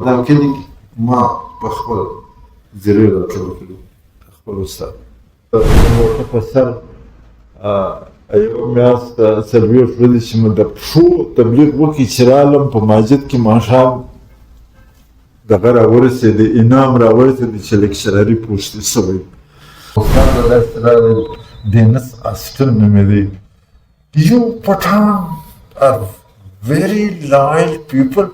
دا کلي ما په خپل زیرې راټول کړي خپل استاد موټه په سر یو میاشت څلوېښت ورځې چې مې د پښو تبلیغ وکړي چې رالم په مسجد کې ماښام دغه راورسېدې انعام راورسېدې چې لیکچرري پوسټ شوی استاد به داسې راغلی دینس اسټن نومېدی You Pathan are very loyal people,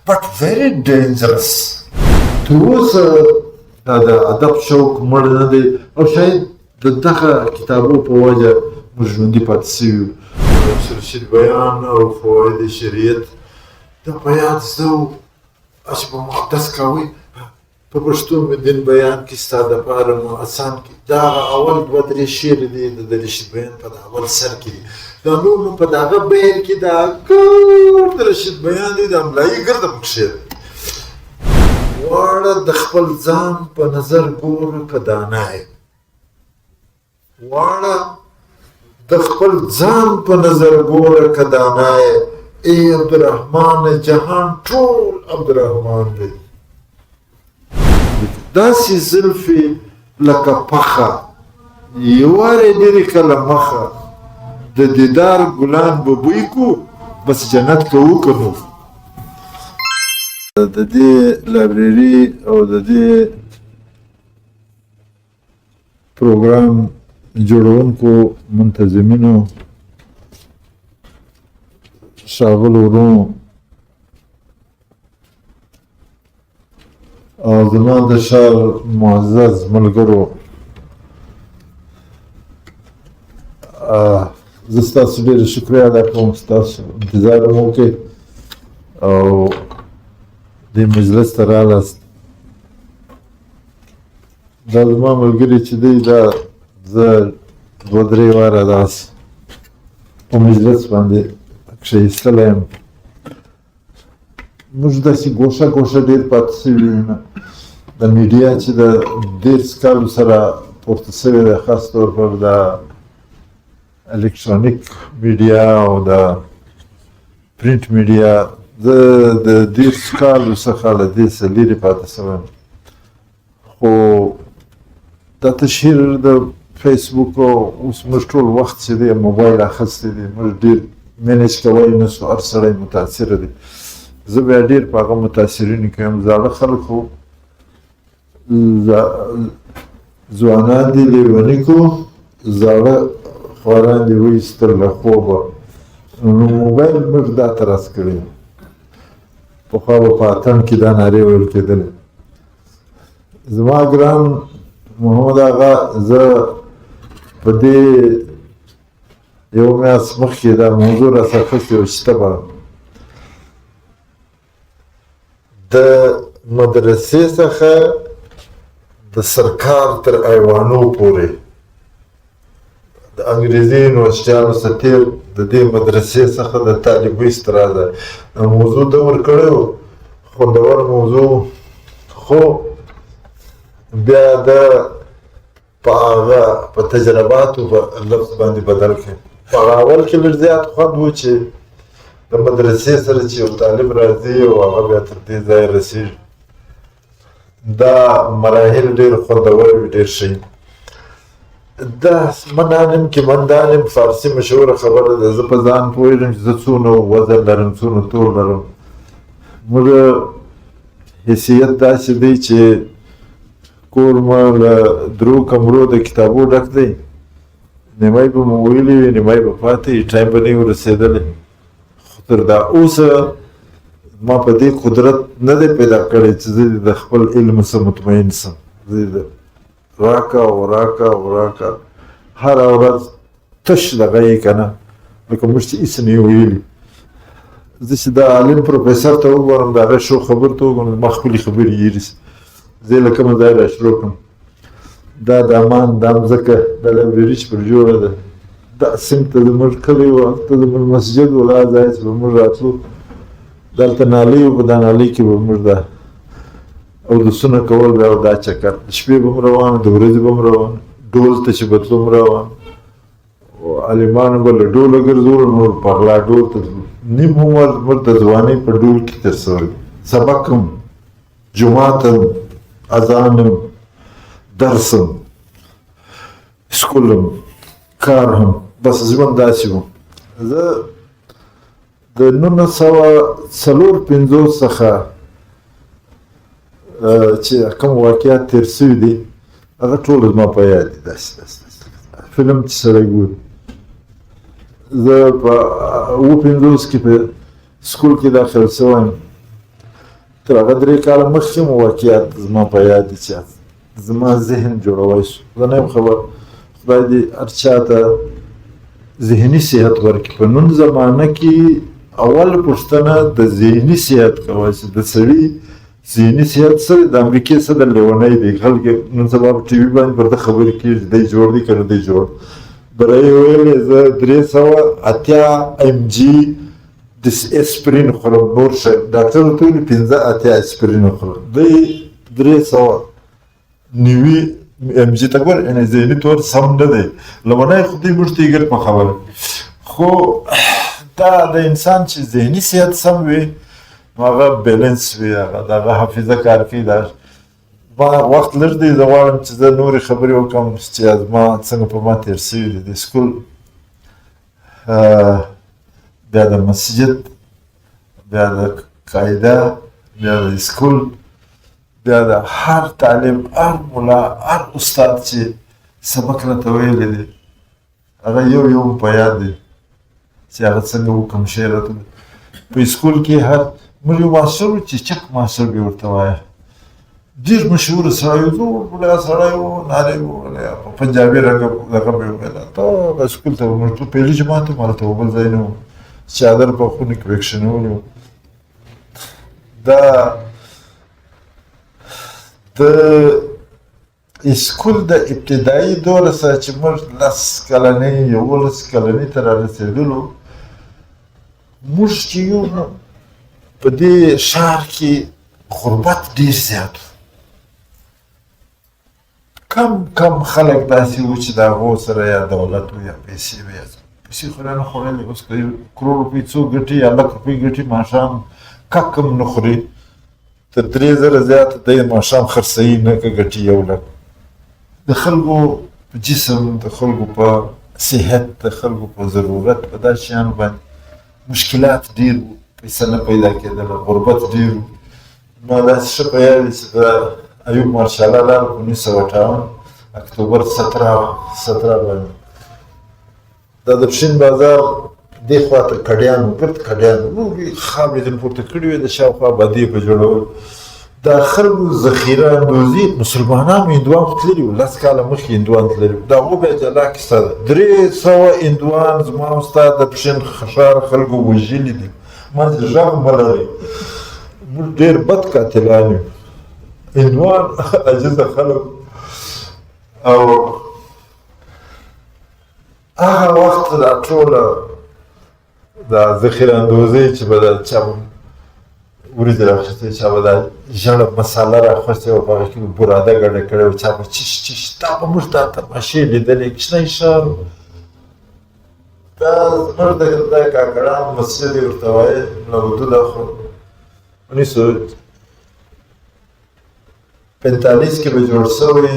but very dangerous. تر اوسه دا د ادب شوق مړ نه دی او شاید د دغه کتابو په وجه موږ ژوندي پاتې سوي یو. رشید بیان او فواید شریعت دا بیان زده و چې په مقدس کوئ په پښتو مې دین بیان کې ستا دپاره نو اسان کې دا اول دوه درې شعر دي د رشید بیان په اول سر کې دي دا نور نو په دغه بیل کې دا ګرد رشید بیان دی د املایي ګرده پکښې دی واړه د خپل ځان په نظر ګوره که دانا یې واړه د خپل ځان په نظر ګوره که دانا یې ای عبدالرحمن جهان ټول عبدالرحمن دی داسې زلفې لکه پخه یوارې ډېرې کله مخه د دیدار ګلان به بوی کو بس جنت کوو که نو د دې لایبرري او د دې پروګرام جوړونکو منتظمینو ښاغلو ورونو او زما د ښار معزز ملګرو زه ستاسو ډېره شکریه ادا کوم ستاسو انتظار مو وکړئ او دې مجلس ته رالاست دا زما ملګري چې دی دا زه دوه درې واره داسې په مجلس باندې کښېیستلی یم موږ داسې ګوښه ګوښه ډېر پاتې سوي یو نه د میډیا چې د دېرش کالو سره پورته سوې ده خاص طور پر د الکترونیک میډیا او د پرنټ میډیا زه د دېرش کالو څخه له دې څه لرې پاتې سوی یم خو دا تشهیر د فیسبوک او اوس موږ ټول وخت چې دی موبایل اخیستی دی موږ ډېر مینج کولی نه شو هر سړی متاثره دی زه بیا ډېر په هغه متاثرینو کې یم زاړه خلک خو ځوانان دي لیونیکو زاړه خواران دي وایستل له خوبه نو موبایل موږ دا تراس کړی پخوا به په اتڼ کې دا نارې ویل کېدلې زما ګران محمد آغا زه په دې یو میاشت مخکې دا موضوع راڅخه اخیستې وه چې ته به د مدرسې څخه د سرکار تر ایوانو پورې د انګریزي یونیورسټیانو څخه تېر د دې مدرسې څخه د طالبوي استراده موضوع ده ورکړی و خوندور موضوع خو بیا د په هغه په تجرباتو په لفظ باندې بدل کړي په هغه اول کې لږ زیات خوند و چې د مدرسې سره چې یو طالب راځي او هغه بیا تر دې ځایه رسېږي دا مراحل ډېر خوندور وي ډېر ښه دا منانم کې مندانم فارسي مشهوره خبره ده زه په ځان پوهېږم چې زه څونه وزن لرم څونه طول لرم موږ حیثیت داسې دی چې کور مو له درو کمرو د کتابو ډک دی نیمای به مو ویلي وي نیمای به پاتې ټایم به نه وي ورسېدلی تر دا اوسه ما په دې قدرت نه دی پیدا کړی چې زه د خپل علم څخه مطمئن شم زه راکه او راکه او راکه هره ورځ تش دغه یې که نه لکه موږ چې هېڅ نه یې ویلي زه چې دا عالم پروفیسر ته وګورم د هغه شو خبر ته وګورم ما خپلې خبرې هېرې شي زه یې له کومه ځایه را شروع کړم دا د امان دا مځکه د لایبرري چې پر جوړه ده دا سیند ته زموږ کلی و هلته زموږ مسجد و دا ځای چې به موږ راتلو دلته نالۍ و په دا نالۍ کې به موږ دا اودسونه کول بیا دا چکر د شپې به م روان د ورځې به م روان ډول ته چې بتلو م روان عالمانو به له ډوله ګرځولو نور په غلا ډول ته نیم عمر موږ د ځوانۍ په ډول کې تېر سوی سبق هم جماعتم اذانم درسم سکولم کار هم بس ژوند داسې و. زه د 1954 څخه چې کوم واقعیات تېر سوي دي هغه ټول زما په یاد دي. داسې فلم چې سړی ګوري. زه په 57 کې په سکول کې داخل شوی یم. تر هغه 3 کاله مخکې مو واقعیات زما په یاد دي چې زما ذهن جوړوی شو. زه نه یم خبر خدای دې هر چا ته ذهني صحت ورکړي. په نن زمانه کې اول پوښتنه د ذهني صحت کوه چې د سړي ذهني صحت سره د امریکې څه د لیونی دی. خلک نن سبا په ټي وي باندې پر ده خبرې کېږي دی جوړ دی که نه دی جوړ. برای ویلې زه 380 mg د اسپرین خورم. نور ښه ډاکټر ورته ویلي 85 اسپرین وخوره. دی 390 mg ته ګوره یعنې ذهني طور سم نه دی. لومړی خو دوی موږ ته یې ګټ په خبره خو دا د انسان چې ذهني صحت سم وي نو هغه بیلنس وي، هغه د هغه حافظه کار کوي. دا ما وخت لږ دی، زه غواړم چې زه نورې خبرې وکړم چې زما څنګه په ما تېر سوي دي. د سکول بیا د مسجد، بیا د قاعده، بیا د سکول، بیا د هر تعلیم، هر ملا، هر استاد چې سبق راته ویلی دی هغه یو یو په یاد دی چې هغه څنګه وکړم شی راته. په سکول کې هر موږ یو ماسټر و چې چک ماسټر به ورته وایه، ډېر مشهوره سړی و، زوړ بوډا سړی و، نارې به ویلی، په پنجابي رنګه دغه به یې ویله. ته هغه سکول ته موږ پهلي جماعت وم، هلته بل ځای نه و، چادر په خونې کې ویکشنولي وو. دا د سکول د ابتدایي دوره سره چې موږ 10 کلنۍ 11 کلنۍ ته رارسېدلو، موږ چې یو نو په دې ښار کې غربت ډېر زیات و. کم خلک داسې وو چې د هغو سره یا دولت و یا پیسې وې. پیسې خو نه خوړلې، اوس که 1 کروړ روپۍ څوک ګټي یا 1 لک روپۍ ګټي ماښام کک هم نه خوري. تر 3000 زیاته دی ماښام خرڅوي نه که ګټي 1 لک. د خلکو په جسم، د خلکو په صحت، د خلکو په ضرورت، په دا شیانو باندې مشکلات ډېر وو. پیسه نه پیدا کېدله، غربت ډېر وو. ما داسې ښه په یاد دی چې د ایوب مارشاله لاړ په 1958 اکتوبر 17 باندې. دا د پښین بازار دې خوا ته کډیان وو، ګرد کډیان وو، لویې خاورې ځینې پورته کړي وې، د شاوخوا ابادۍ په جوړول. دا خلکو ذخیره اندوزي مسلمانانو هندوان خو تللي وو، 10 کاله مخکې هندوان تللي وو. د هغو بیا جلا کیسه ده. 300 هندوان زما او ستا د پښین ښار خلکو وژلي دي. ما چې غږ مه لرئ، موږ ډېر بد قاتلان یو. هندوان عجیزه خلک. او هغه وخت دا ټوله دا ذخیره اندوزۍ چې به دا چا به وریځې راخیستې، چا به دا ژړه مساله راخوستې وه، په هغه کې به براده ګډه کړې وه، چا به چش چش. دا به موږ دا تماشې لیدلې. کوچنی ښار دا زموږ د کاکړانو مسجد یې ورته وایي، نودوله خو 1945 کې به جوړ شوی.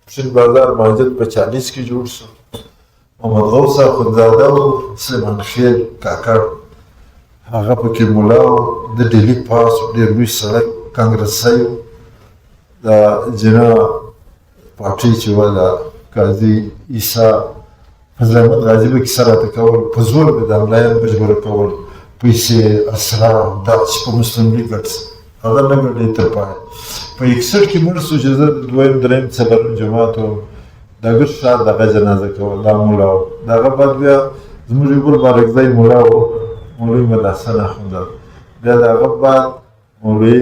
پښین بازار مسجد په 40 کې جوړ شو. محمد غوث اخندزاده و، سلیمان خېل کاکړ هغه پکې ملا و. د ډهلي پاس ډېر لوی سړی کانګرسي و. دا جنا پارټۍ چې وه د قاضي عیسی فضل احمد غازي به کیسه راته کول، په زور به د املایان مجبوره کول، پیسې اسرار دا چې په مسلم لیګ ګټ هغه نه ګټې تر پایه. په 61 کې مړ شو چې زه 2یم 3یم 4م جماعت وم. د ګرد ښار د هغه جنازه کول، دا مولا و. د هغه بعد بیا زموږ یو بل بارکزی مولا و، مولوي مدحسن اخندزاده. بیا د هغه بعد مولوي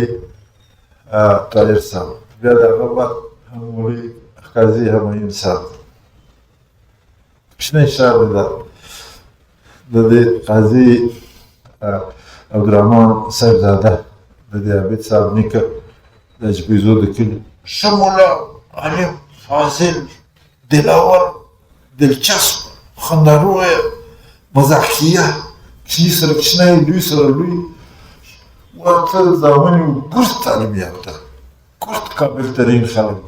طاهر صاحب. بیا د هغه بعد مولوي قاضي همایون صاحب. کوچنی ښار دی دا. د دې قاضي عبدالرحمن صاحبزاده، د دې عابد صاحب نیکه، د جبیزو د کلي ښه مولا، عالم، فاضل، دلاور، دلچسپ، خندارویه، مزاحیه، کوچني سره کوچنی، لوی سره لوی، ورته زامن یې ګرد تعلیم یافته. قابل ترین خلک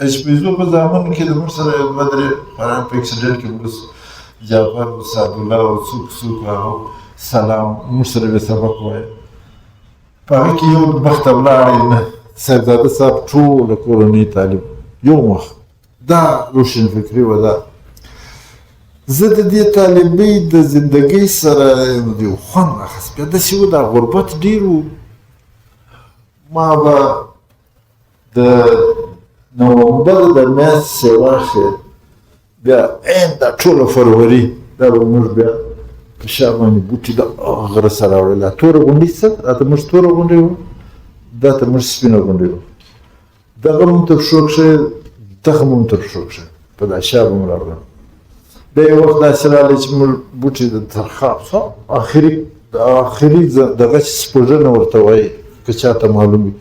اشپیزو په زامن کې د مور سره مدرې فران په اکسیډنټ کې ورس جعفر سعد الله او څوک هغه سلام مور سره به سبق وایي په هغه کې یو وخت ولاړې نه صاحبزاده صاحب ټوله کورنۍ تعلیم یو وخت دا روشن فکري و دا زه د دې طالبۍ د زندګۍ سره یو خوند اخیست بیا داسې و دا غربت ډېر و ما به د نومبر د میاشتې واخې بیا عین دا ټوله فروري دا به موږ بیا په شا باندې بوټي د غره سره راوړل توره غونډۍ څه راته موږ توره غونډۍ وو دا ته موږ سپینه غونډۍ وو دغه مو تر پښو کښې دغه مو تر پښو کښې په دا شا به مو راوړل بیا یو وخت داسې راغلی چې موږ بوټي د ترخاب اخري دغه چې سپوږنه ورته وایي که چاته معلوم وي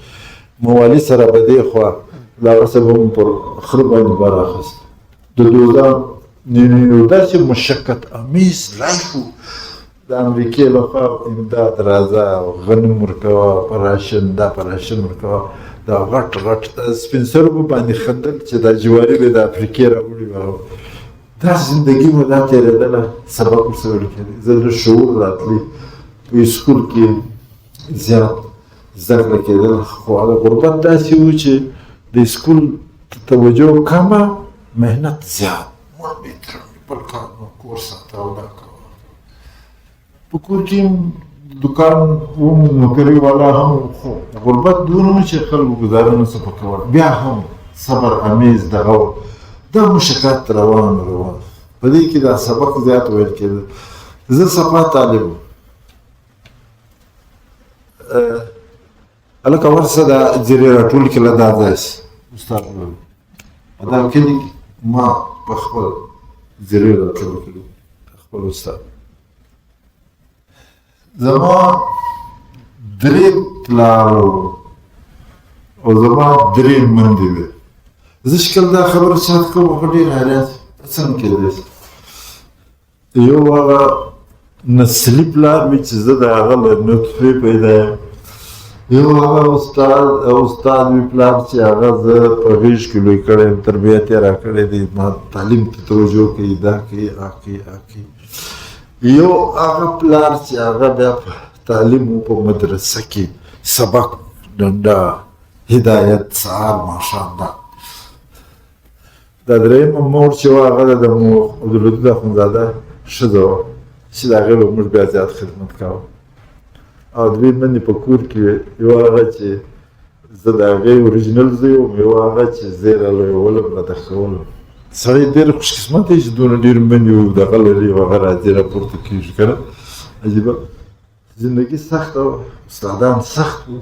موالي سره به دې خوا له هغه څه به مو پر خره باندې بار اخیست د دوزان یو داسې مشقت امیز لایف و د امریکې لخوا امداد راځه غنم ورکوه په راشن دا په راشن ورکوه دا غټ سپین سرو به باندې خندل چې دا جواري به د افریقې راوړي وه دا زندګي مو دا تېرېدله سبق ورسره ویل کېدی زه د شعور راتلی په اسکول کې زیات زده کړه کېدل خو هغه غربت داسې و چې د اسکول توجه کمه محنت زیات مور مې ترمي بل کار نو کور ساته او دا کوه په کور کې دکان وم نوکري والا هم خو غربت دونه و چې خلکو ګزاره نه څه په کول بیا هم صبر امیز دغه و دا مشقات روان په دې کې دا سبق زیات ویل کېده زه صفا طالب وم هلکه ورسه دا زیرې راټول کړه دا داسې استاد وویل دا کلي ما په خپل زیرې راټول کړو خپل استاد زما درې پلار او زما درې مندې وې زه شکل دا خبره چاته کوم هغه ډېر حیران څنګه کېدای شي یو هغه نسلي پلار مې چې زه د هغه له نطفې پیدا یم یو هغه استاد مې پلار چې هغه زه په غېږ کې لوی کړی یم تربیت یې راکړی دی ما تعلیم ته توجه کوي دا کوي هغه کوي یو هغه پلار چې هغه بیا په تعلیم و په مدرسه کې سبق ډنډه هدایت سهار ماښام دا دا درېیمه مور چې وه هغه د عبدالودود اخندزاده ښځه وه چې د هغې به موږ بیا زیات خدمت کوه او دوی مندې په کور کې وې یو هغه چې زه د هغې اوریجنل زوی وم یو هغه چې زه یې رالویولم راته سړی ډېر خوش قسمت دی چې دونه ډېر مندې و دغه لري او هغه راځي راپورته کېږي که نه عجیبه زندګي سخته وه استادان سخت وو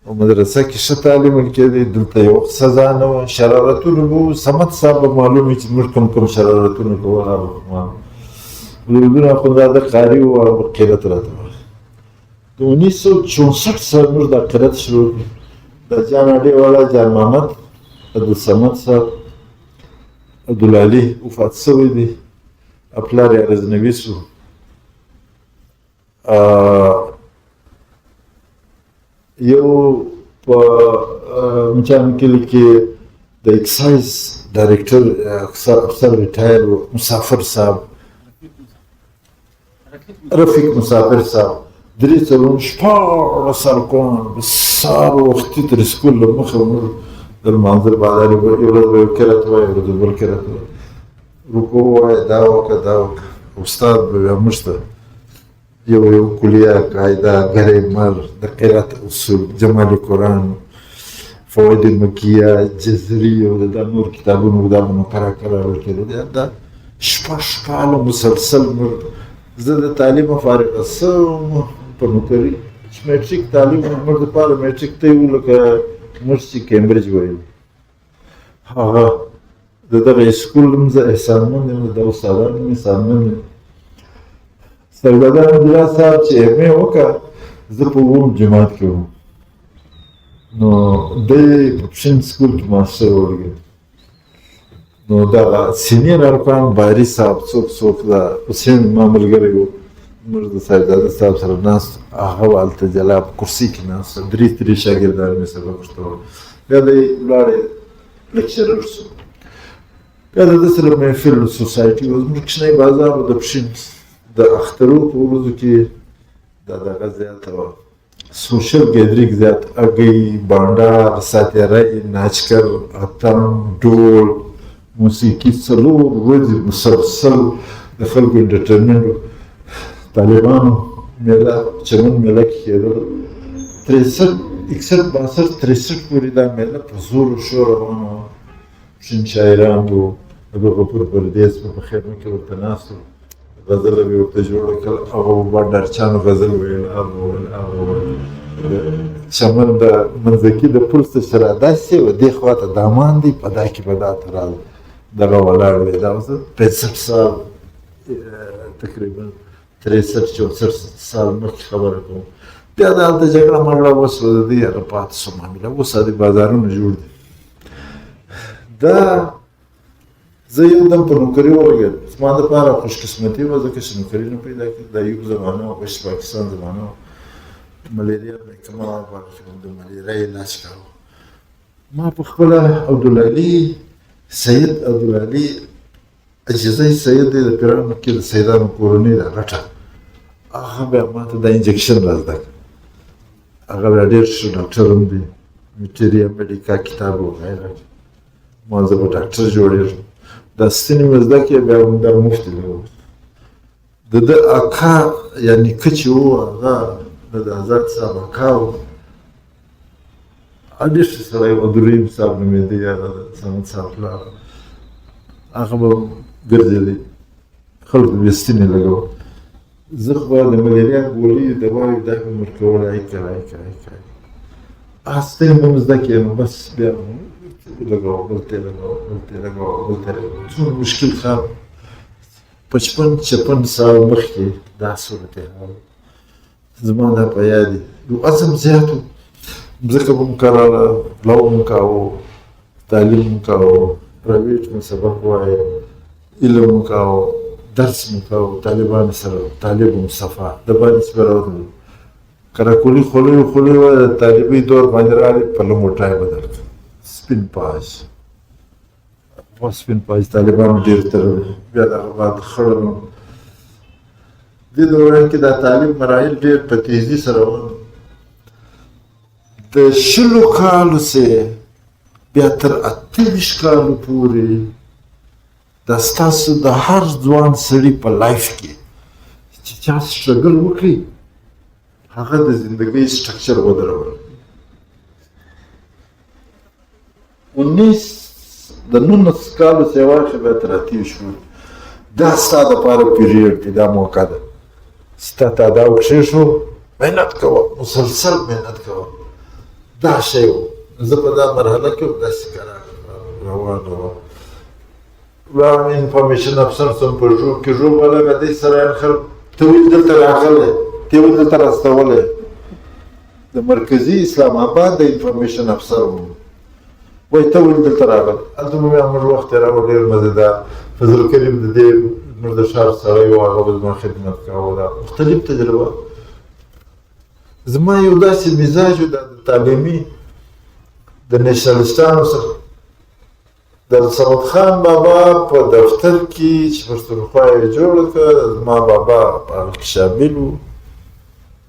او مدرسه کې ښه تعلیم ورکېدی دلته یو وخت سزا نه وه شرارتونه به وو صمد صاحب به معلوم وي چې موږ کوم شرارتونه کول هغه به معلوم عبدالودود اخندزاده قاري وو هغه قرت راته وایي د 1964 سره موږ دا قرت شروع کړو د جان اډې والا جان محمد عبدالصمد صاحب عبدالعلي وفات شوی دی پلار یې غزنوي شو یو په مچان کلي کې د اکسایز ډایرکټر افسر ریټایر و مسافر صاحب رفیق مسافر صاحب درې څلور شپاړس هلکان به سهار وختي تر سکول له مخه موږ د لمانځه باداري یو ورځ به یو کرت وایي یو ورځ بل کرت وایي رکوع وایي دا وکړه دا وکړه استاد به بیا موږ ته یو کلیه قاعده ګریمر د قرات اصول جمال قرآن فوائد مکیه جزري او دا نور کتابونه دا مقرره ورکړي دا شپه مسلسل زه د تعلیم فارغه شوم په نوکري چې میټریک تعلیم موږ دپاره میټریک ته یې لکه موږ چې کیمبرج ویل هغه د دغه اسکول هم زه احسانمند یم د دغه استادان هم احسانمند یم سرګردان عبدالله صاحب چې ایم ای وکړه زه په اووم جماعت کې وم نو دی په پښین سکول کې ماسټر ولګېد نو دغه سینیر هلکان باري صاحب څوک دا حسین ما ملګری و موږ د صاحبزاده صاحب سره ناست، هغه هلته جلا په کرسۍ کې ناست، درې شاګردان مې سبق ورته وویل. بیا دی ولاړې لیکچرر شو. بیا د ده سره محفل سوسایټي و، زموږ کوچنی بازار و، د پښین د اخترو په ورځو کې دا دغه زیاته وه، سوشل ګیدرینګ زیات، هګۍ، بانډار، ساتیرۍ، ناچکر، اتڼ، ډول، موسیقي، 4 ورځې مسلسل د خلکو انټرټینمنټ و. طالبانو میله چمن میله کې کېدل، 63 62 63 پورې دا میله په زور و شور روانه وه. پښین شاعران وو، عبدالغفور پردیس په خیمه کې ورته ناست و، غزله به یې ورته جوړه کړه، هغه به بانډارچیانو غزل ویل، هغه ویل. چمن د منځکي د پل څخه را داسې و، دې خوا ته دامان دی، په دا کې به دا ترال دغه ولاړ دی. دا اوس 65 سال تقریبا 63 64 سال مخکې خبره کوم. بیا د هلته جګړه مګړه وسوه، د دې هغه پاتې شو معامله. اوس هلته بازارونه جوړ دي. دا زه یو دم په نوکري ولګېدم. زما دپاره خوشقسمتي وه ځکه چې نوکري نه پیدا کړي. د ایوب زمانه وه، ویسټ پاکستان زمانه وه، ملیریا مې کومه د ملیریا علاج کاوه. ما په خپله عبدالعلي سید عبدالعلي عجیزی سید دی د پیرانو کې د سیدانو کورنۍ ده غټه، هغه بیا ما ته دا انجکشن را زده کړه. هغه بیا ډېر ښه ډاکټر هم دی، میټریا میډیکا کتاب وغیره. ما زه به ډاکټر جوړېږم. دا ستنې مې زده کړې، بیا دا مفتي دی. د ده اکا یا نیکه چې و، هغه د آزاد صاحب اکا و، ډېر ښه سړی و، عبدالرحیم صاحب نومېده، یا د صمد صاحب پلار. هغه به ګرځېدی، خلکو به یې ستنې لګول. زه خو به د ملیریا ګولۍ دواوې دا به مې ورکول، هغه ستنې به مې زده کړې، نو بس بیا لګوه، بلته یې لګوه، بلته یې لګوه، بلته یې لګوه. څومره مشکل کار. 55 سال مخکې دا صورتحال زما دا په یاد دي. یو عزم زیات و، مځکه به مو کرله، پلو مو کاوه، تعلیم مو کاوه، پرایویټ مو سبق وایه، علم مو کاوه، درس مو کاوه، طالبانو سره طالب مصطفی د باندې چې به راوتلو، کراکولي خولۍ وه، د طالبۍ دور باندې راغلی، په لمو ټای بدل کړ، سپین پاج. سپین پاج طالبانو ډېر تړلی. بیا د هغه بعد خړلم. دې دوران کې دا تعلیم مراحل ډېر په تیزي سره و. د 20 کالو څخه بیا تر 28 کالو پورې دا ستاسو د هر ځوان سړي په لایف کې چې چا سټرګل وکړي، هغه د زندګۍ سټرکچر ودرول. 19 کالو څخه واخلي بیا تر 28 پورې دا ستا دپاره پیریډ دی، دا موقع ده. ستا تاداو کښېښو، محنت کوه، مسلسل محنت کوه. دا شی و. زه په دا مرحله کې داسې روان وم. بیا انفارمیشن افسر شوم په کې ژوب ولګه دی سره خلک ته ولې دلته راغلی، ته ولې دلته راستولی. د مرکزي اسلام آباد د انفارمیشن افسر وم. وایي ته ولې دلته راغلی. هلته مو بیا موږ وخت تېراوه، ډېر مزېدار. فضل کریم د دې زموږ د ښار سړی و، هغه به زما خدمت کاوه. دا مختلف تجربه. زما یو داسې مزاج و د تعلیمي د نیشنلستانو سره. د صمد خان بابا په دفتر کې چې پښتونخوا یې جوړه کړه، زما بابا په هغه کې شامل و.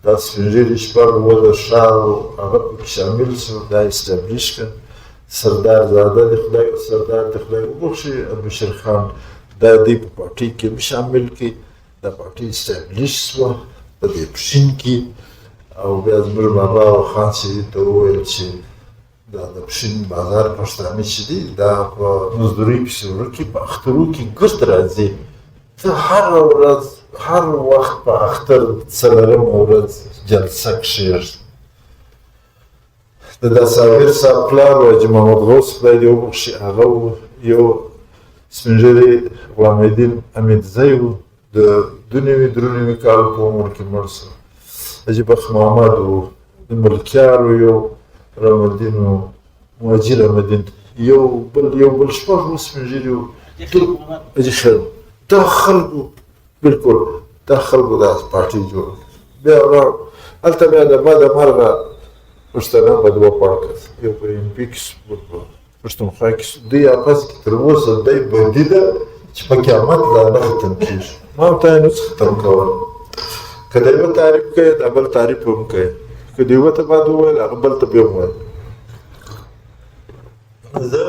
دا سپین ږیري شپږ اووه د ښار و، هغه پکې شامل شو، دا اسټابلیش کړه. سردار زاده د خدای سردار د خدای وبخښي، بشیر خان دا دوی په پارټۍ کې هم شامل کړي. دا پارټۍ اسټابلیش شوه په دې پښین کې. او بیا زموږ بابا خان شهید ته وویل چې دا د پښین بازار پښتانه چې دي دا په مزدورۍ پسې ورکې، په اخترو کې ګرد راځي. ته هره ورځ هر وخت په اختر 4مه ورځ جلسه کښېږدي. د داساویر صاحب پلار و حاجي محمد غوث خدای دې وبخښي، هغه یو سپین ږیری غلام الدین امیدزی و، د 2 کال په عمر کې مړ شو. حاجي بخت محمد و، د ملکیار و، یو رحم الدین و، مهاجر احمدین، یو بل شپږ سپین ږیري و. حاجي خیر دا خلکو بالکل دا خلکو دا پارټي جوړه بیا ولاړ هلته بیا د بده مرغه پښتانه به دوه پاړه کړه یو په ایم پي کې پښتونخوا کې دوی اپس کې تر اوسه دی بندي ده چې په قیامت لا نه ختم کېږي ما ورته یې نو څه ختم کول که د یوه تعریف کوې دا بل تعریف هم کوې که د یوه ته باید وویل هغه بل ته بیا وویل زه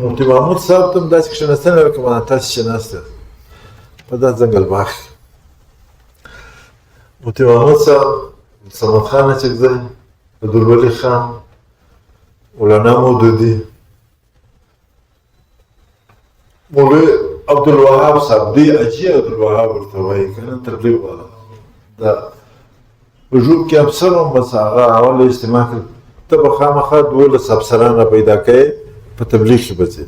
مفتي محمود صاحب ته هم داسې کښېناستلی لکه مانه تاسې چې ناست یاست په دا ځنګل باغ کې مفتي محمود صاحب صمد خان اچکزی عبدالولي خان مولانا مودودي مولوي عبدالوهاب صاحب دی اجي عبدالوهاب ورته وایي که نه تبلیغ والا دا په ژوب کې افسر وم بس هغه اوله اجتماع کړ ته به خامخا 12 افسران را پیدا کوې په تبلیغ کې به ځې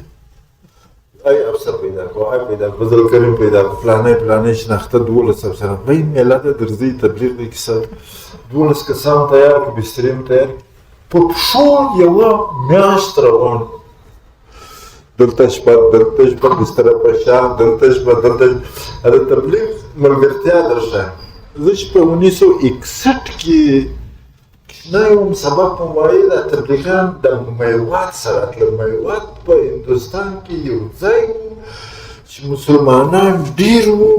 ای افسر پیدا کړو ای پیدا کړو فضل کریم پیدا کړو فلانی شناخته 12 افسران وایي میله ده درځئ تبلیغ دی کیسه 12 کسان تیار کړو بسترې هم تیار په پښو یوه میاشت روان دلته شپه بستره په شان دلته شپه دلته د تبلیغ ملګرتیا درشه زه چې په 1961 کې کښېنی وم سبق مو وایي دا تبلیغیان د میوات سره تلل میوات په هندوستان کې یو ځای و چې مسلمانان ډېر وو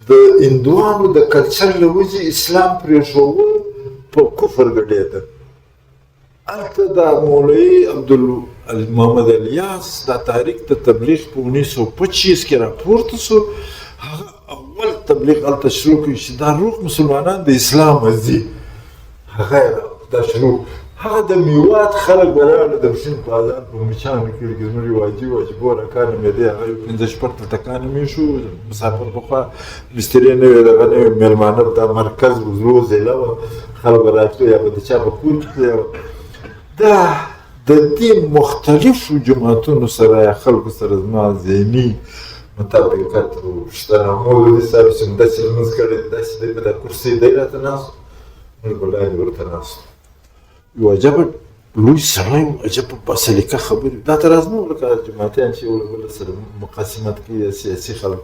د هندوانو د کلچر له وجې اسلام پرېښوول په کفر ګډېده هلته دا مولوي محمد الیاس دا تحریک د تبلیغ په 1925 کې راپورته سو هغه اول تبلیغ هلته شروع کړي چې دا روغ مسلمانان د اسلام ځي هغه دا شروع هغه د میوات خلک به راغله د پښین بازار په مچانو کې زموږ واجبو راکانې مې دی هغه 15 شپږ ټکانې مې شو مسافر پخوا مستري نه وي دغه نه وي مېلمانه دا مرکز وزرو ضلع وه خلک به راتلو یا به د چا په کور کې دا د دې مختلفو جماعتونو سره یا خلکو سره زما ذهني مطابقت و شته مولوي صاحب چې همداسې لمونځ کړی دی داسې دی په دا کرسۍ دی راته ناست موږ به لاندې ورته ناست یو عجبه لوی سړی و عجبه باسلیقه خبرې دا ته راز نه و لکه جماعتیان چې یو له بله سره مقاسمت کوي یا سیاسي خلک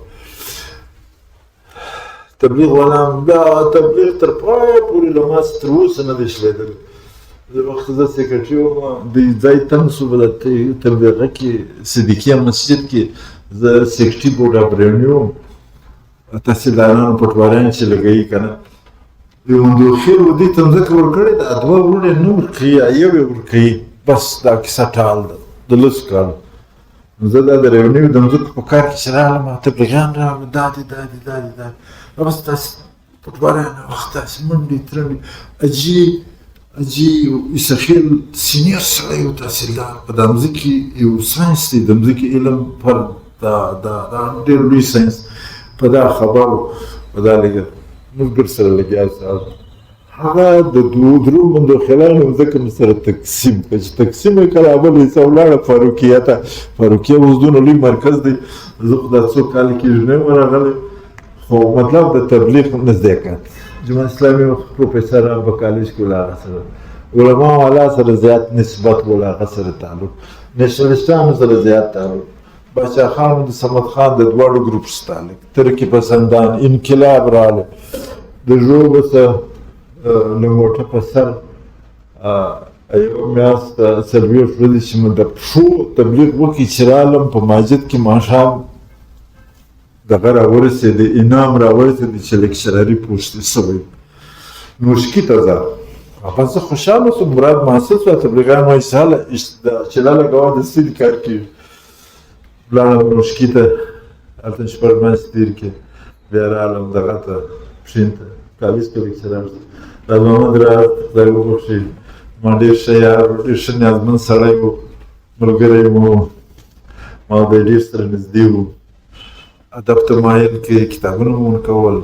تبلیغ والا بیا تبلیغ تر پایه پورې له ما تر اوسه نه دی شلېدلی زه وخت زه سیکرټري وم د ځای تنګ شو به د تبلیغه کې صدیقیه مسجد کې زه سیکرټري بورډ اف ریونیو وم تحصیلدارانو پټواریان چې لګوي که نه یو مندوخیل و دې ته مځکه ورکړې ده دوه وروڼې نه ورکوي یا یو یې ورکوي بس دا کیسه ټال ده د لسو کالو نو زه دا د ریونیو د مځکو په کار کې چې راغلم تبلیغیان راغلل دا دي بس داسې پټواریان وخت داسې منډې ترنډې اجي اسخیل سینیر سړی و تحصیلدار په دا مځکې یو ساینس دی د مځکې علم پر دا ډېر لوی ساینس په دا خبرو په دا لګه ملګر سره لګیا صاحب هغه د درو مندوخیلانو مځکه مې سره تقسیم کړه چې تقسیم یې کړه اول حصه ولاړه فاروقیه ته فاروقیه اوس دونه لوی مرکز دی زه خو دا څو کاله کېږي نه یم راغلی خو مطلب د تبلیغ نزدېکت جماعت اسلامي پروفیسران په کالج کې له هغه سره علما والا سره زیات نسبت و له هغه سره تعلق نیشنلسټانو سره زیات تعلق باچا خان د صمد خان د دواړو ګروپ سره تعلق ترکي پسندان انقلاب راغلی د ژوبه څه لنګوټه په سر یوه میاشت څلوېښت ورځې چې مې د پښو تبلیغ وکړي چې رالم په مسجد کې ماښام دغه راورسېدی انعام راورسېدی چې لیکچراري پوسټ شوی نوشکي ته ځه بس زه خوشحاله شوم مراد محسوس وه تبلیغیان وایي چې لاله ګواه د ستړي کار کېږي لاړم نوشکي ته هلته شپږ میاشتې تېر کړې بیا راغلم دغه ته پښین ته کالج ته لیکچرار راز محمد راز خدای وبخښي ما ډېر ښه یار ډېر ښه نیازمند سړی و ملګری مو ما د ډېر سره نږدې وو ادب ته مایل کې کتابونه مو ورکول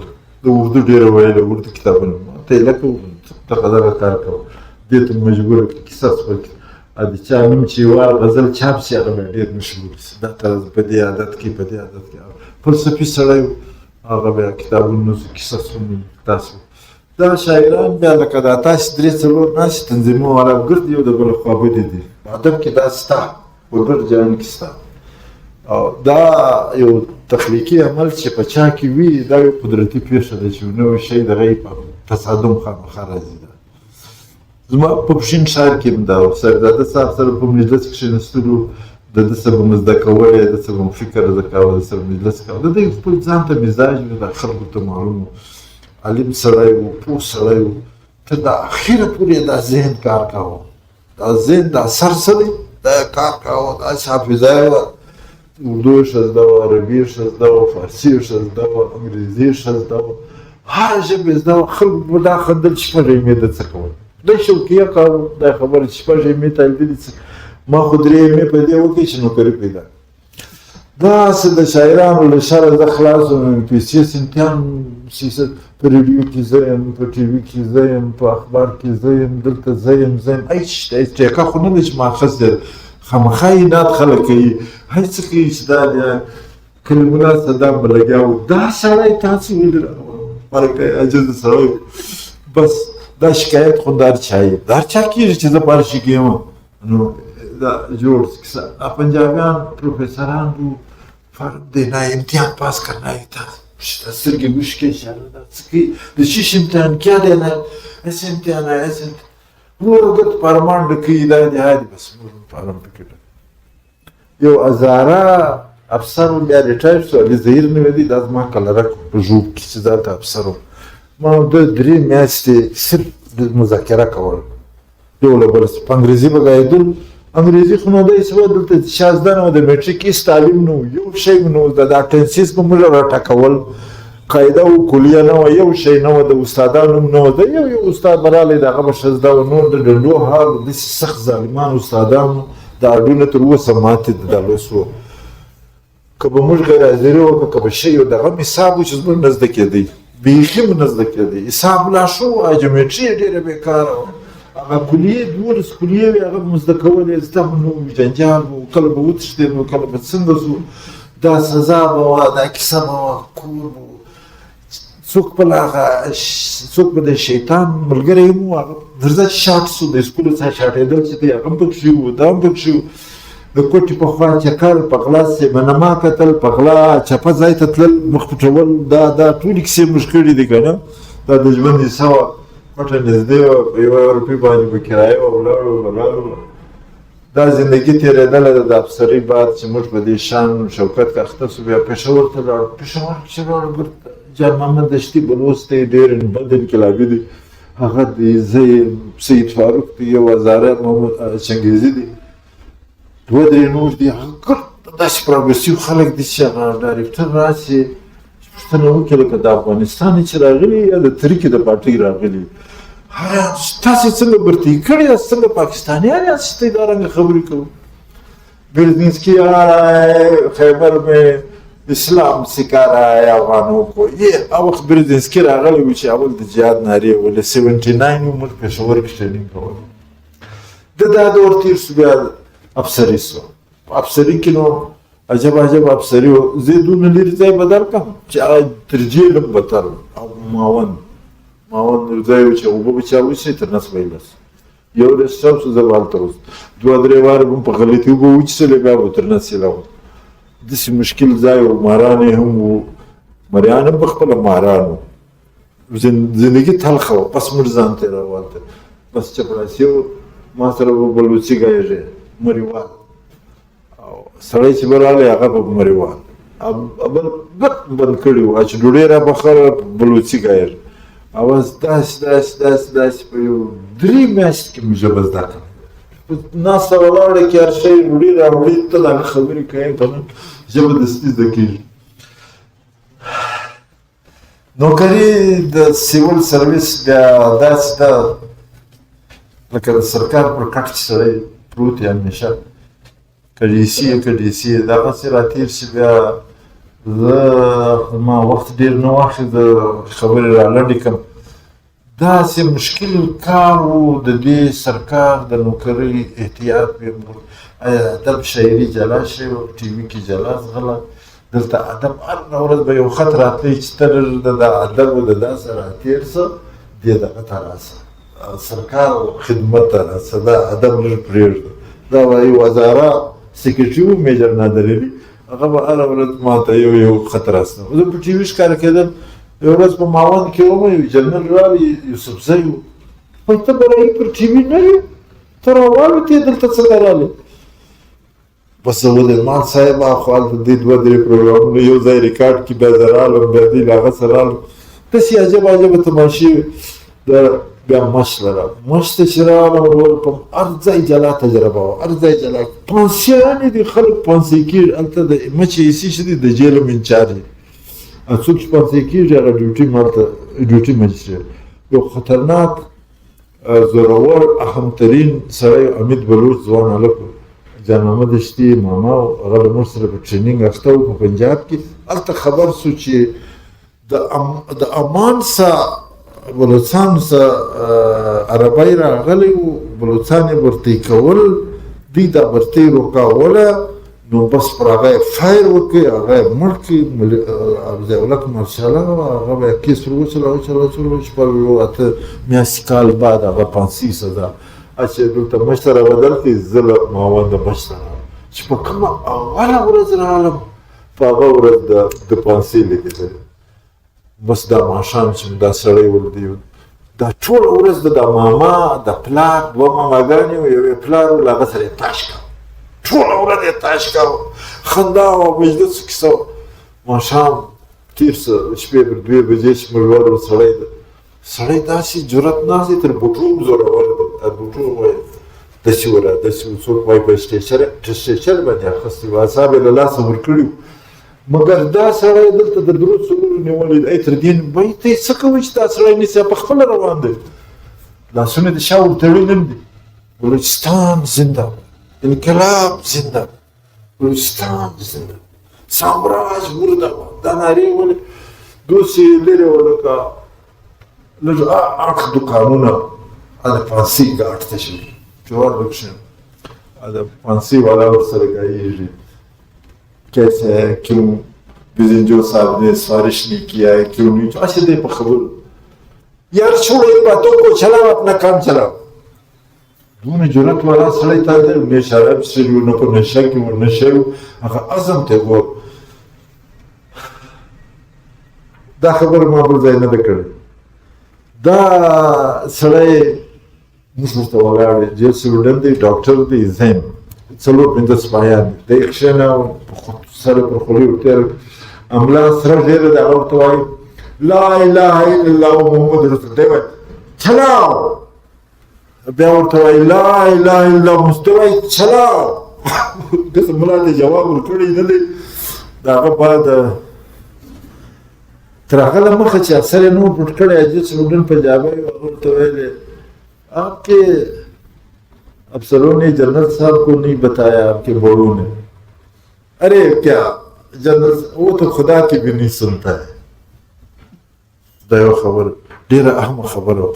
د اردو ډېره ویله اردو کتابونه ته یې لکه دغه کار کوه دې ته مجبوره کړه کیسه شوه د چا نوم چې وار غزل چاپ شي هغه به ډېر مشهور شي دا طرز په دې عادت کې فلسفي سړی و هغه بیا کتابونه کیسه شوه تاسو دا شاعران بیا لکه دا تاسې درې څلور ناستې تنظیمونه والا ګرد یو د بله خوا بدې دي ادب کې دا ستا وګړ جهان کې ستا او دا یو تخلیقي عمل چې په چا کې وي دا یو قدرتي پیښه ده چې نوی شی دغه په تصادم خامخا راځي. زما په پښین ښار کې هم دا و صاحبزاده صاحب سره په مجلس کښېنستلو د ده څه به مو زده کولی د څه به مو فکر زده کوه د څه به مجلس کوه د ده خپل ځان ته مزاج و د خلکو ته معلوم و عالم سړی و پوه سړی و تر د اخره پورې دا ذهن کار کوه دا ذهن دا سر څه دی دا کار کوه داسې حافظه یې وه اردو یې ښه زده وه عربي یې ښه زده وه فارسي یې ښه زده وه انګریزي یې ښه زده وه هره ژبه یې زده وه خلکو به دا خندل چې شپږ ایمې ده څه کول دی شوقیه کار دا خبره چې شپږ ایمې طالبي دي ما خو درې ایمې په دې وکړې چې نوکري پیدا داسې د شاعرانو له شره زه خلاص وم پیسې سنتیان سیاست په ریډیو کې زه یم په ټي وي کې زه یم په اخبار کې زه یم دلته زه یم هېڅ شته ټیکه خو نه ده چې ماخذ دی خامخا اناد خلک کوي هر څه کوي چې دا دی کلمونه صدام به لګیا و دا سړی تاسې ولې مرکه عجز سړی بس دا شکایت خو دا هر چا یې دا هر چا کېږي چې زه پارشي کې یم نو دا جوړ پنجابیان پروفیسران دو فرق دینا امتحان پاس کرنا ہے تھا سترګې وشکې شاله دا څه کوي د شیش امتحان کیا دینا ایسے امتحان ہے ایسے نور وګت پارمان کوي دا دی هادي بس نور پارم پکې یو ازاره افسر بیا ریټایر شو علي ظهیر نومېدی دا زما کلرک په ژوب کې چې دلته افسر و ما د 3 میاشتې صرف د مذاکره کول یو له بل په انګریزي به ګایدل انګریزي خو نو دی څه وه دلته شازده نه و د میټریک هېڅ تعلیم نه و یو شی نه و د اټنسیس به موږ راټکول قاعده و کلیه نه وه یو شی نه وه د استادانو هم نه وه د یو استاد به رالی د هغه به ښه زده وه نور د ډنډو حال داسې سخت ظالمان استادانو د اډونه تر اوسه ماتې د دا لوس و که به موږ غیر حاضري وکړه که به شی و د هغه هم حساب و چې زموږ نه زده کېدی بیخي مو نه زده کېدی حساب لا ښه و جیومټري یې ډېره بېکاره وه هغه کلیې 12 کلیې وې هغه به مو زده کولې زده به نه و جنجال به و کله به وتښتېدو کله به څنګه شو دا سزا به وه دا کیسه به وه کور به څوک بل هغه څوک به د شیطان ملګری هم و هغه درځه چې شاټ شو د سکول څخه شاټېدل چې دی هغه هم پکښې و دا هم پکښې و د کوټې په خوا چکر په غلا سیمنما کتل په غلا چپه ځای ته تلل مخ پټول دا ټولې کیسې موږ کړي دي که نه دا د ژوند کیسه وه پټه نږدې وه په 1 روپۍ باندې به کرایه وه ولاړو دا زندګي تېرېدله ده د افسرۍ بعد چې موږ په دې شان شوکت اخته سو بیا پېښور ته لاړو پېښور چې لاړو جان محمد دشتي بلوڅ دی ډېر بد انقلابي دی هغه دی زه یم سید فاروق دی یو هزاره محمد چنګیزي دی 2-3 نور دي هغه داسې پروګرسیو خلک دي چې هغه ډایرکټر راشي پوښتنه وکړي لکه د افغانستان چې راغلي یا د ترکیې د پارټۍ راغلي تاسې څنګه برتۍ کړي یاست څنګه پاکستانیان یاست چې دا رنګه خبرې کوو بیلزنسکي خیبر میں اسلام سکھا رہا ہے افغانوں کو یہ اب بیلزنسکي راغلی و چې اول د جهاد نارې ولې 79 موږ پېښور کې ټرېننګ کول د دا دور تېر شو بیا افسری سو افسری کې نو عجب افسری و زه دونه لرې ځای بدل کړم چې هغه ترجیح لږ بدتر او ماون ځای و چې اوبه به چا وڅښي تر نس به یې لس یو ورځ صاحب شو زه به هلته اوس 2-3 واره به م په غلطي اوبه وڅښلې بیا به تر نس یې لاوم داسې مشکل ځای و ماران یې هم و مریان هم په خپله ماران و زندګي تلخه وه بس موږ ځان ته یې راوالته بس چپړاسي و ما سره به بلوڅي ګایږې مریوال او سړی چې به راغلی هغه به مریوال بل بند کړي وو چې ډوډۍ را پخوله بلوڅي ګایر اواز داسې په یو 3 میاشتې کې مې ژبه زده کړه ناسته ولاړه کې هر شی ډوډۍ راوړي ته د هغه خبرې کوې که نه ژبه دستي زده کېږي نوکري د سیول سرویس بیا داسې ده لکه د سرکار پر کټ چې سړی پروت یې همیشه که ډیسي یې دغسې راتېر شي بیا زه ما وخت ډېر نه واخلي د خبرې رالنډې کړم داسې مشکل کار و د دې سرکار د نوکرۍ احتیاط آیا ادب شاعري جلا شوی و ټي وي کې جلا ځغله دلته ادب هر ورځ به یو خط راتلی چې ته د ادب و د داسې راتېر شه دې دغه ته راسه سرکار خدمت ته راسه دا ادب لږ پرېږده دا به یو هزاره سیکرټري و میجر نادر علي هغه به هره ورځ ما ته یو خط راستنه. زه په ټي وي ښکاره کېدم، یوه ورځ په ماوند کې وم، یو جنرال راغی یوسفزی و، وایي ته به راهي پر ټي وي نه یې، ته راوالوتې دلته څنګه راغلې؟ بس زه ودرمان صاحب خو هلته دې دوه درې پروګرامونه یو ځای ریکارډ کړي، بیا زه رالم، بیا دې له هغه سره رالم، داسې عجب عجبه تماشې بیا مشت لرم. مشت ته چې راغلم ورپم هر ځای جلا تجربه وه، هر ځای جلا پانسیانې دي، خلک پانسۍ کېږي هلته د مچ ایسي چې دي د جیل انچارج دي، څوک چې پانسۍ کېږي هغه ډیوټي مالته ډیوټي مجسټریټ. یو خطرناک زورور اهمترین سړی امید بلوچ ځوان هلک و، جان محمد اشتي ماما و، هغه له موږ سره په ټرېننګ اخته و په پنجاب کې. هلته خبر سو چې د امان څخه بلوچستان څخه عربی راغلی و، بلوچستان یې برتۍ کول، دوی دا برتۍ روکاوله، نو بس پر هغه یې فایر وکړي، هغه یې مړ کړي. ضیاءالحق مارشاله هغه به یې کیس ور وچلوه، شپږ اته میاشتې کال بعد هغه پانسي سزا. چې دلته مشت رابدل کړي، زه له ماونده مشت راغلم، چې په کومه اوله ورځ راغلم په هغه ورځ د پانسۍ لګېدلې. بس دا ماښام چې دا سړی ولدی، دا ټوله ورځ د ماما د پلار دوه ماماګانې وې، یو یې پلار و، له هغه سره یې تاش کاوه، ټوله ورځ یې تاش کاوه، خندا وه، مجلس کیسه وه. ماښام تېر شه، شپې پر 2 بجې چې مې لوړ سړی داسې جرأت ناست دی، تر بوټو هم زورور دی، تر بوټو وایي داسې وله داسې و، څوک وایي په سټیچر باندې اخیستی و، اعصاب یې له لاسه ورکړي وو. مګر دا سړی دلته د درود سرور نیولی دی، تر دې وایي ته یې څه کوئ چې دا سړی نیسې، په خپله روان دی، لاسونه د شا ورتړي نه دي. بلوچستان زنده، انقلاب زنده، بلوچستان زنده، سامراج مرده. دا نارې ولې دوسې لرې وه لکه لږ اړخ دوکانونه د پانسۍ ګاټ ته شوي، جوار بخښئ د پانسۍ والا ورسره ګایېږي، کیسے ہے، کیوں گزنجو صاحب نے سفارش نہیں کیا ہے، کیوں نہیں، ایسے دے پر خبر. یار چھوڑو ان باتوں کو، چلاؤ اپنا کام چلاؤ. دون جرأت والا سړی تا دی، نه شراب څښلي وو، نه په نشه کې وو، نه شی وو، هغه عزم ته ګور. دا خبره ما بل ځای نه ده کړې. دا سړی موږ ورته ولاړ دی، جیل سټوډنټ دی، ډاکټر دی، زین 4-5 سپایان دي، د یې کښېنه سره پر خولې ورتېر املا سره ډېره ده، هغه ورته وایي لا اله الا الله محمد رسول. دی وایي چلاو، بیا ورته وایي لا اله الا الله محمد، وایي چلاو. داسې ملا ته جواب ورکړی نه دی. د هغه بعد تر هغه له مخه چې اکثر یې نور پټ کړی عجیب سټوډنټ پنجابی و، هغه ورته ویلې آپ کے افسروں نے جنرل صاحب کو نہیں بتایا آپ کے بڑوں نے. ارے کیا جنرل وہ تو خدا کی بھی نہیں سنتا ہے. دا یو خبر ډېره اهمه خبره.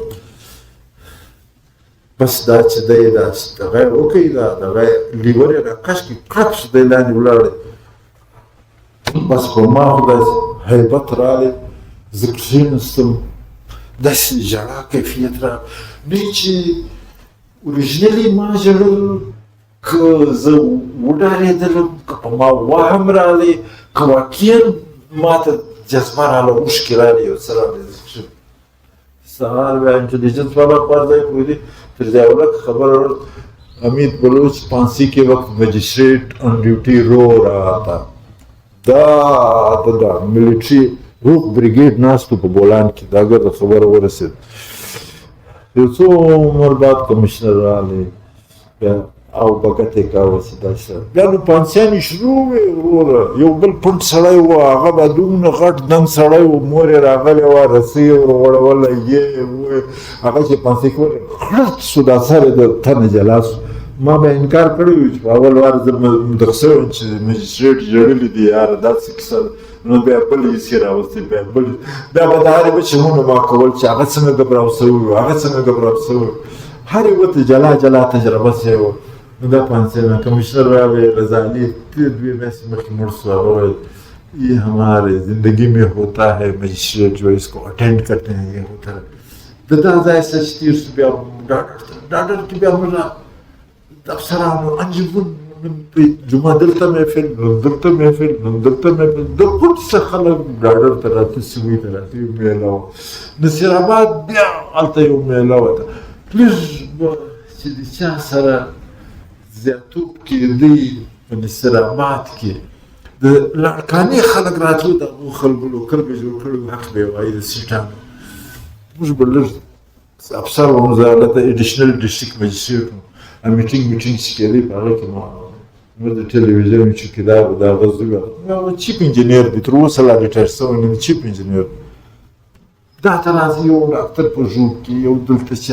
بس دا چې دی دا دغه یې وکړي، دا دغه یې لیور یې راکش کړي، کړپ شو دی لاندې ولاړی. بس په ما خو داسې هیبت راغلی، زه کښېنستم، داسې ژړا کیفیت راغلی. نه چې اوریجنلي ما ژړل، که زه وډارېدلم، که په ما وهم راغلی، که واقعا ما ته جذبه راغله، اوښکې راغلې، یو څه راغلی. سهار بیا انټلیجنس والا خوا ځای پرېږدي، تر ضیاءالحق خبر امید بلوچ پانسی کے وقت مجسٹریٹ آن ڈیوٹی رو رہا تھا. دا ملټري روغ بریګیډ ناستو په بولان کې، دا اگر د خبره ورسېد. یو څو عمر بعد کمشنر راغلی، بیا او بګت یې کاوه چې داسې بیا نو پانسیانې شروع وې. وروره یو بل پنډ سړی و، هغه به دومره غټ دنګ سړی و، مور یې راغلی وه، رسۍ یې ور غوړوله، یې هغه چې پانسۍ کولې خړت شو، دا سر یې د تنه جلا سو. ما به انکار کړی و چې په اول وار زه مدغ شوی وم چې مجسټریټ ژړلي دي، یاره داسې کیسه ده. نو بیا بل حصې راوستې، بیا بل، بیا به د هرې بچمونه ما کول چې هغه څنګه ګبراو شوي وو، هغه څنګه ګبراو شوي وو، هرې ورته جلا جلا تجربه شوې وه. نو دا پانسۍ کمشنر راغی، رضا علي 2 میاشتې مخکې مړ شو. هغه ویل یہ ہمارے زندگی میں ہوتا ہے، مجسٹریٹ جو ہے اس کو اٹینڈ کرتے ہیں، یہ ہوتا ہے. د دا ځای سچ تېر شو. بیا ډاډر کې بیا موږ د افسرانو انجمن من جمعه دلته محفل نن دلته محفل نن دلته محفل د کوټ څخه خلک ګاډر ته راته سوي ته راته میله نصیر آباد بیا هلته یو میله وه پلیز چې د چا سره زیاتوب کېدی په نصیر آباد کې د لاړکانې خلک راتلو د هغو خلکو لوکل به جوړ کړي حق به یې وایي د سیټانو موږ به لږ افسر وم زه هلته اډیشنل ډسټرکټ مجسټریټ وم میټینګ چې کېدی په هغه کې موږ د ټلویزیون چوکیدار و د هغه زوی هغه چیف انجینیر دی تر اوسه لا ریټایر سوی نه دی چیف انجینیر دا ته راځي یو ډاکټر په ژوب کې یو دلته چې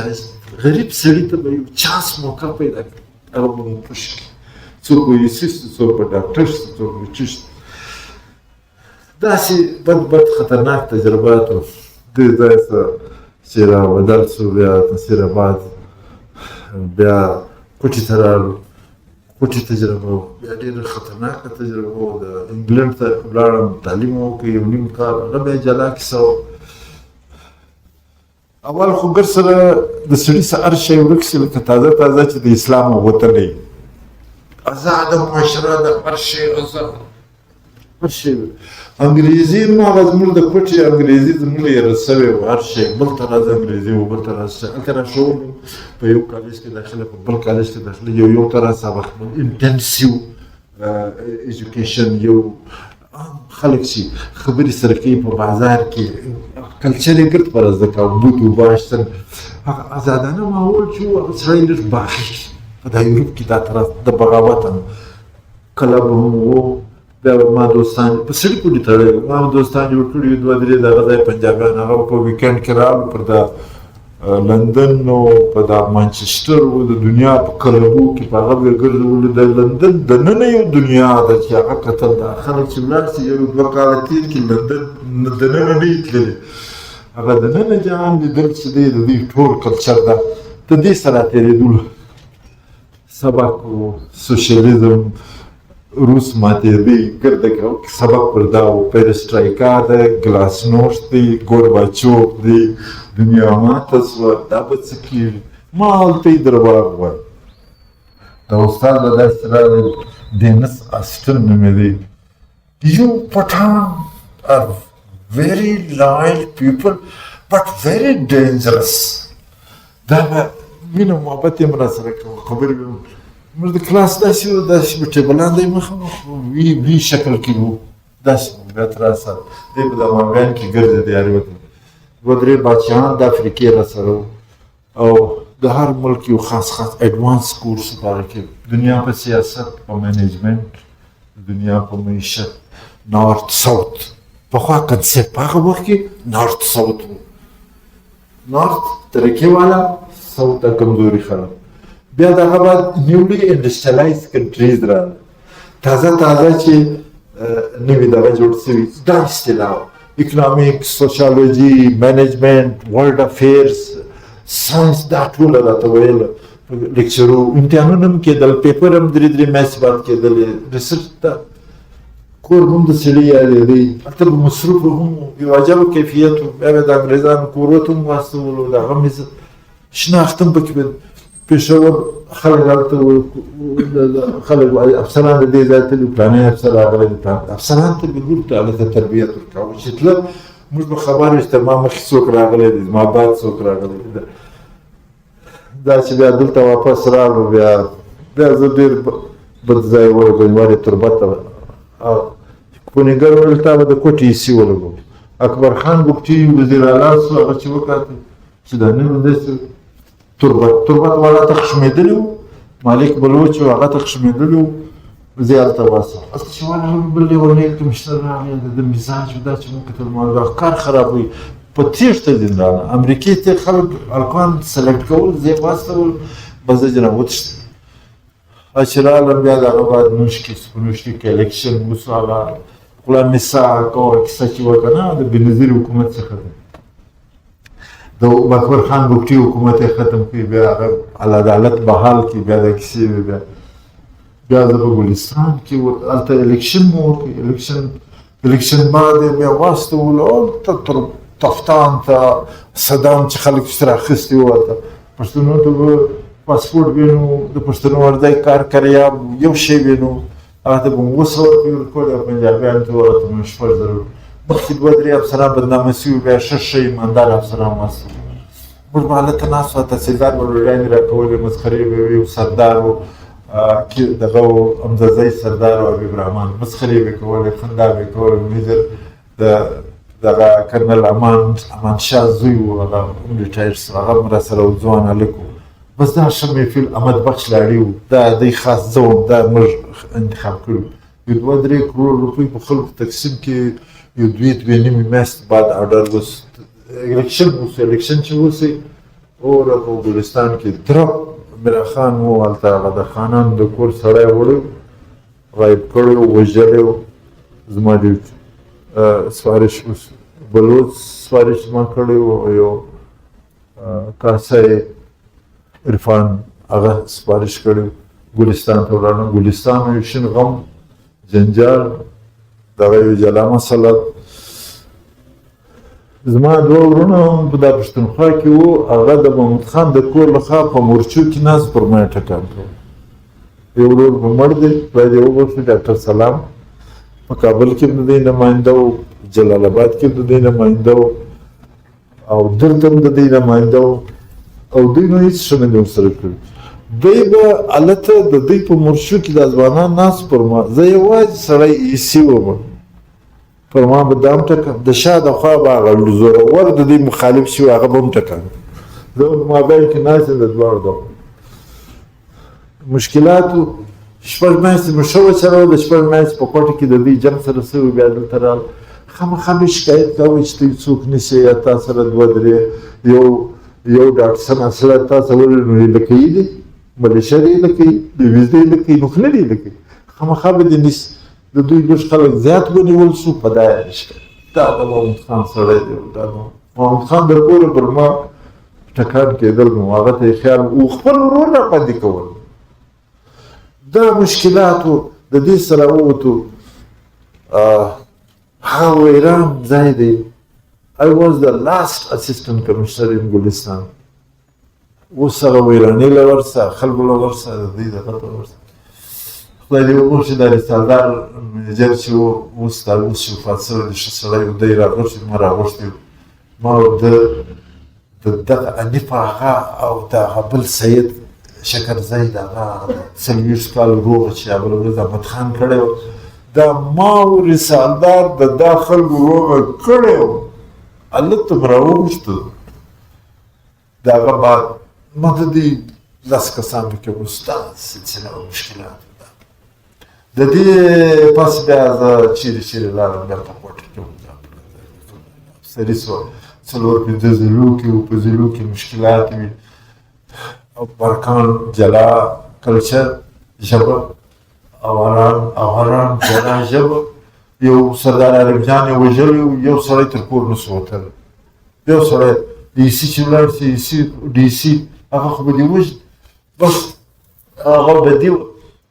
غریب سړي ته به یو چانس موقع پیدا کړي هغه به مو پوش کړي څوک به یې سیسته څوک به ډاکټر شته څوک به چشت داسې بد خطرناک تجربات و دې ځای څخه چې راودل سو بیا نصیر آباد بیا کوټې ته رالو کوټې تجربه وه بیا ډېره خطرناکه تجربه وه د انګلنډ ته ولاړم تعلیم وکړ یو نیم کال هغه بیا جلا کیسه وه اول خو ګر سره د سړي څه هر شی ورک شي لکه تازه چې د اسلام وتلی ازاده معاشره ده هر شی ازاد هر شی انګریزي نو هغه زموږ د کوټې انګریزي زموږ یې سوی و هر شی بل ته راځه انګریزي و بل ته راځه هلته راشو په یو کالج کې داخله په بل کالج کې داخله یو ته را سبق انټنسیو ایجوکیشن یو خلک چې خبرې سره کوي په بازار کې کلچر یې ګرد پر زده کوه بوت و باشتن هغه ازادانه ماحول چې و هغه سړی لږ باخي په دا یورپ کې دا طرف د بغاوت کلب هم و بیا ما دوستان په سړي پورې تړلی ما دوستان جوړ کړي یو دوه درې دغه ځای پنجابیان هغه په ویکینډ کې راغلو پر دا لندن او په دا مانچسټر و د دنیا په کلبو کې په هغه به ګرځولو د لندن دننه یو دنیا ده چې هغه کتل دا خلک چې ولاړ شي یو دوه کاله تېر کړي لندن دننه نه وي تللي هغه دننه جهان لیدل چې دی د دوی ټول کلچر ده د دې سره تېرېدلو سبق و سوشلیزم روس ماتېدی ګرده سبق پر دا و پیرسټرایکا ده ګلاسنوسټ دی ګورباچوف دی دنیا ماته سوه دا به څه کېږي ما هلته یې درباغ وایي د استاد به داسې راغی ډینس اسټن نومېدی You Pathan are very loyal people but very dangerous دا به مینه محبت یې را سره کوه خبرې به موږ د کلاس داسې و داسې به ټیبلان دی مخامخ وي شکل کې وو داسې بیا تر راسه دی به د مابین کې ګرځېدی هر وخت دوه درې بادشاهان د افریقې را سره وو او د هر ملک یو خاص ایډوانس کورس په هغه کې دنیا په سیاست په منیجمنټ دنیا په معیشت نارت ساوت پخوا کنسپټ په هغه وخت کې نارت ساوت و نارت ترکیې والا ساوت ته کمزوري خلک بیا دغه بعد نیولی انډسټریالایز کنټریز راغله تازه چې نوي دغه جوړ سوي دا اصطلاح اکنامکس سوشیالوجي منیجمنټ ورلډ افیرز ساینس دا ټوله راته ویله لیکچرو امتحانونه هم کېدل پیپر هم درې میاشتې بعد کېدل ریسرچ ته کور هم د سړي یادېدی هلته به مصروف هم یو عجبه کیفیت و بیا به د انګریزانو کورو ته هم واستولو د هغه مې شناخت هم پکې به پېښور خلک هلته خلک افسران د دې ځای تللي پلانی افسر راغلی دی افسران ته به لور ته هلته تربیت ورکوه چې تله موږ به خبر وي چې تر ما مخکې څوک راغلی دی زما بعد څوک راغلی دی دا چې بیا دلته واپس راغلو بیا زه ډېر بد ځای ولګوم وارې تربت کونیګر ویل تا به د کوټې حصې ولګو اکبر خان بګټي وزیر اعلی سو هغه چې وکاته چې دا نن داسې تربت والا ته خشمېدلی و مالک بلوچ و هغه ته خشمېدلی و زه هلته واستم هلته چې ورغلم بل لیونی کمشنر راغلی د مزاج و دا چې مونږ کتل ما کار خرابوي په تېښته زندانه امریکې ته خلک هلکان سلیکټ کول زه یې واستول بس زه جناب وتښتېدم چې راغلم بیا د هغه بعد نوشکې سپنوشکې کې الیکشن وسو هغه خوله مې ساه کوه کیسه چې وه که نه د بېنظیر حکومت څخه ده د اکبر خان بګټي حکومت یې ختم کړي بیا هغه العدالت بحال کړي بیا دا کیسې وې بیا زه په ګلستان کې هلته الیکشن مو وکړي الیکشن بعد یې بیا واستولو هلته تر تفتان ته صدام چې خلک ورسره اخیستي وو هلته پښتنو ته به پاسپورټ وینو د پښتنو ورځای کار کریا یو شی وینو هغه ته به مو 200 روپۍ ورکول او پنجابیانو ته ورته مو 6,000 مخکې 2-3 افسران بدنامه شوي بیا ښه ایماندار افسران واستول. موږ به هلته ناست وو تحصیلدار به ډوډیانې راکولې مسخرې به وي او سردار و دغه و امزدزی سردار و حبیب رحمان مسخرې به یې کولې خندا به یې کولې. میجر د دغه کرنل امان شاه زوی و هغه هم ریټایر شو هغه هم راسره و ځوان هلک و. بس دا ښه محفل احمد بخش لاړي و دا دی خاص زه وم دا موږ انتخاب کړي یو 2-3 کروڑ روپۍ په خلکو تقسیم کې یو 2-2.5 میاشتې بعد آرډر اوس الیکشن اوس الیکشن چې اوسئ اور په ګلستان کې درب میرا خان و هلته هغه د خانانو د کور سړی وړی غایب کړی و وژلی و زما د سفارش بلوچ سفارش زما کړی و یو کاسه عرفان هغه سفارش کړی ګلستان ته ولاړم. ګلستان یو شین غم جنجال دغه یو جلا مسله. زما دوه ورونه هم په دا پښتونخوا کې وو هغه د محمود خان د کور لخوا په مورچو کې ناست پر ما یې ټکان کړی. یو ورور به مړ دی باید یې وبخښي ډاکټر سلام په کابل کې د دوی نماینده و جلال آباد کې د دوی نماینده و او دلته هم د دوی نماینده و او دوی نو هېڅ ښه نه دي ورسره کړي. دوی به هلته د دوی په مورچو کې دا ځوانان ناست پر ما زه یوازې سړی ایسي وم پر ما به دا هم ټکان د شا د خوا به هغه زورور د دوی مخالف شي هغه به هم ټکان زه په مابین کې ناست یم د دواړو دغو مشکلاتو 6 میاشتې مو ښه وچلول د 6 میاشتې په کوټه کې د دوی جنګ سره سوي بیا دلته راغله خامخا مې شکایت کوئ چې دوی څوک نیسئ یا تا سره 2-3 یو ډاکټر سن اصله تاسو ولې نو یې لکوي دي ملیشه دې لکوي ډیویز دې لکوي نوک نه دې لکوي خامخا به دې نیسي. د دوی لږ خلک زیات ونیول شو په دا دا د محمود خان سړی دی دا محمود خان د کوره پر ما ټکان کېدل نو هغه ته یې خیال و خپل ورور راباندې کول. دا مشکلاتو د دې سره ووتو هغه ویران ځای دی. I was the last assistant commissioner in Gulistan. اوس هغه ویرانۍ له ورسه خلکو له ورسه د دوی دغه ته ورسه خدای دې وبخښي دا رسالدار منیجر چې و اوس دا اوس چې وفات شوی دی ښه سړی و دی راغوښتي ما راغوښتي ما د دغه انیف هغه او د هغه بل سید شکرزی د هغه 40 کال روغ چې هغه بله ورځ احمد خان کړی و دا ما و رسالدار د دا خلکو روغه کړی و هلته م راوغوښتو د هغه بعد ما د دې 10 کسان پکې استاد سلسله او مشکلات د دې پس بیا زه چیرې لاړم بیا په کوټه کې وم سړي سوه 4-5 ضلعو کې و په ضلعو کې مشکلات وي او برکان جلا کلچر ژبه اواران جلا ژبه یو سردار عرب جان یې وژلی یو سړی تر کور نه سو وتلی یو سړی ډي سي چې ولاړ سي ډي سي هغه خو به دې وژني بس هغه به دې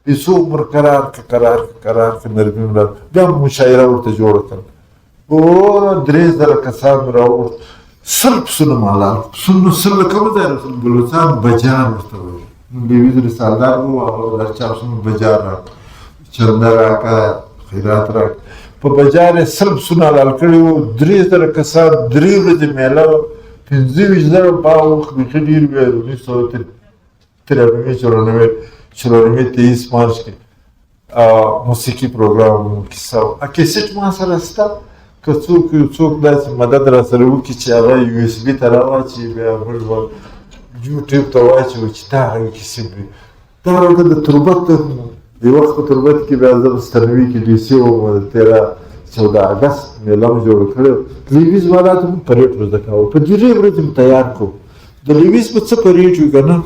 پیسو عمر قرار که نرمي ولاړ بیا مشاعره ورته جوړه کړه ګوره 3000 کسان مې راوغوښت 100 پسونه مې حلال پسونه 100 له کومه ځای راغلل بلوڅان بجار ورته وایي بېویز رسالدار و هغه هر چا پسونه بجار راکړه چنده راکړه خیرات راکړه په بجار یې 100 پسونه حلال کړي وو 3000 کسان 3 ورځې میله وه 25,000 په هغه وخت بیخي ډېر وي 1993 مارچ کې موسیقي پروګرام کیسه وه کیسټ ما سره شته که څوک داسې مدد را سره وکړي چې هغه یو ایس بي ته راواچوي بیا موږ به یوټیوب ته واچوو چې دا هغه کیسې وي دا راته د تربت د وخت په تربت کې بیا زه په ستنوي کې ډي سي وم د 14 اګست میله مو جوړه کړې لیویز والا ته مو پریډ ورته کاوه په 2 ورځې مو تیار کړو د لیویز په څه پریډ وي که نه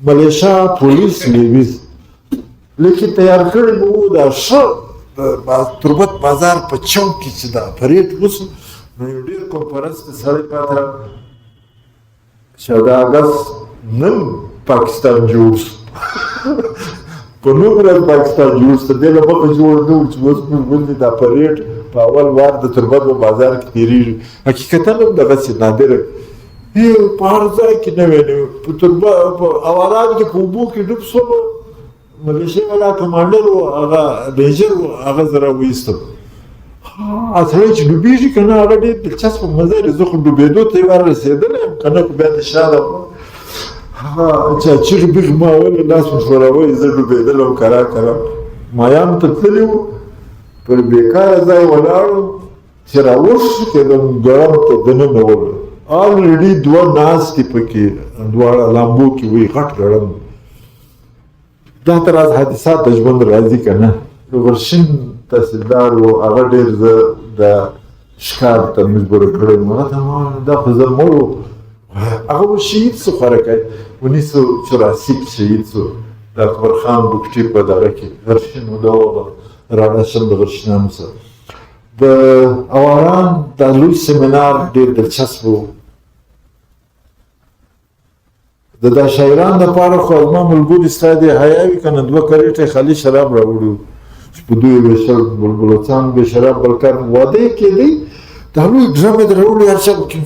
ملیشا پولیس لیویز لیکن تیار کړی مو وو دا ښه تربت بازار په چوک کې چې دا پریډ وسو نو یو ډېر کنفرنس کې سړی پاتې راغی 14 اګست نن پاکستان جوړ شو په نوم ورځ پاکستان جوړ شو دې له مخه جوړ نه و چې اوس موږ ولې دا پریډ په اول وار د تربت په بازار کې تېرېږي حقیقتا هم دغسې نادره یو په هر ځای کې نه ویني په اواران کې په اوبو کې ډوب شوم ملیشیا والا کمانډر و هغه ریجر و هغه زه راویستم سړی چې ډوبېږي که نه هغه ډېر دلچسپه مزه لري زه خو ډوبېدو ته یې وررسېدلی یم که نه خو بیا د شاته هغه چا چیغې بیغې ما ولې لاس مې ښوروی زه ډوبېدلی وم کرار مایانو ته تللي وو پر بېکاره ځای ولاړ وم چې راوښتېدم ګړم ته دننه وم آلریډي دوه ناستې پکې دواړه لامبو کې وایي غټ ګړم دا تر از حادثات د ژوند راځي که نه ورشین تحصیلدار و هغه ډېر زه د ښکار ته مجبوره کړی وم هغه ته ما دا خو زه مړ و هغه و شهید سو خوارکی 1984 کې شهید سو د اکبر خان بګټي په دغه کې غرشین و دا راډا شل د غرشینانو سره د اواران دا لوی سیمینار ډېر دلچسپ و د دا شاعران دپاره خو زما ملګري ستا دې حیا وي که نه 2 کریټې خالي شراب راوړي وو چې په دوی ویشل بلبلوچان بې شراب بلکار واده یې کېدی دا لوی ډرم یې درولي هر چا به کې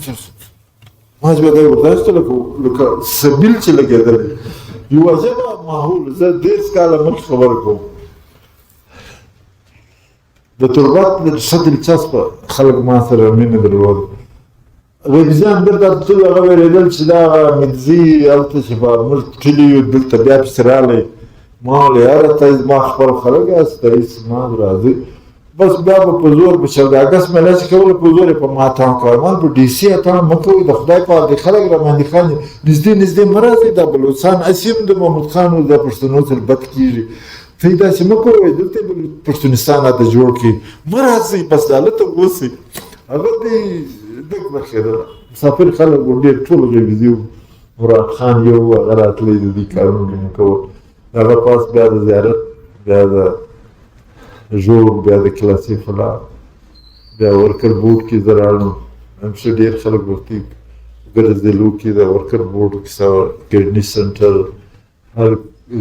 ما چې به دا یې برداشته لکه سبیل چې لګېدلی یو عجبه ماحول زه 10 کاله مخکې خبره کوم د تربت ښه دلچسپه خلک ما سره مینه درلوده غریزیان بیرته تللي هغه وېرېدل چې دا هغه مدزي هلته چې موږ تللي یو دلته بیا پسې راغلی ما ویل یاره ته زما خپل خلک یاست رئیس ما راځئ بس بیا به په زور په 14 اګست میله چې کوله په زور یې په ما اتڼ کوی ما په ډي سي اتڼ مه کوئ د خدای په د خلک راباندې خاندي نږدې مه راځئ دا بلوچستان اسیم د محمود خان و د پښتنو سره بد کېږي ته یې داسې مه کوئ دلته یې پښتونستان راته جوړ کړي مه راځئ بس د هلته اوسئ هغه دې ډېر برخېدله مسافر خلک و ډېر ټول غیبزي وو مراد خان یو و هغه راتلی د دې کارونه مې کول هغه پاس بیا د زیارت بیا د ژوب بیا د کلاسي فلا بیا ورکر بورډ کې زه راغلم همشه ډېر خلک ورته ګرځېدلو کې د ورکر بورډ کې کډني سنټر هر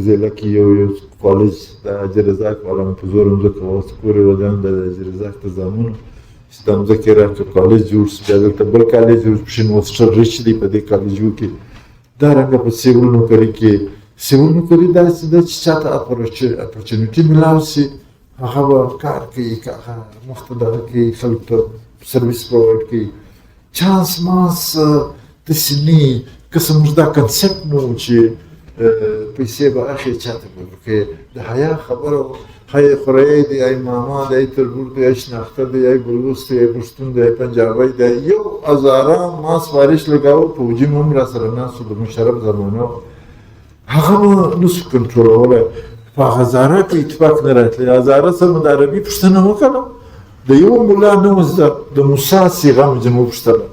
ضلع کې یو کالج د حاجي رزاق والا مې په زور مځکه اوس پورې ودان د حاجي رزاق ته زامنو چې د مځکې راکړه کالج جوړ شو بیا دلته بل کالج جوړ شو یونیورسټر ریچ دی په دې کالجو کې دارنګه په سیول نوکري کې سیول نوکري داسې ده چې چاته اپورچونیټي میلاو شي هغه به کار کوي که هغه مفته دغه کوي خلکو ته سرویس پرووایډ کوي چانس مانس داسې نه که څه موږ دا کنسپټ نه و چې پیسې به اخلي چاته به ورکوې د حیا خبره های خورایی دی ای ماما دی تربور دی ای شناخته دی ای بلوس دی ای پشتون دی ای پنجابی دی یو هزاره ما سپارش لګاو پوجي هم را سره ناسو د مشرف زمانو هغه نسو کنټرولولی په هزاره کې اتفاق نه راتلی هزاره سره د عربي پوښتنه وکړم د یو ملا نه و زده د موسی صیغه مې ځینې وپوښتله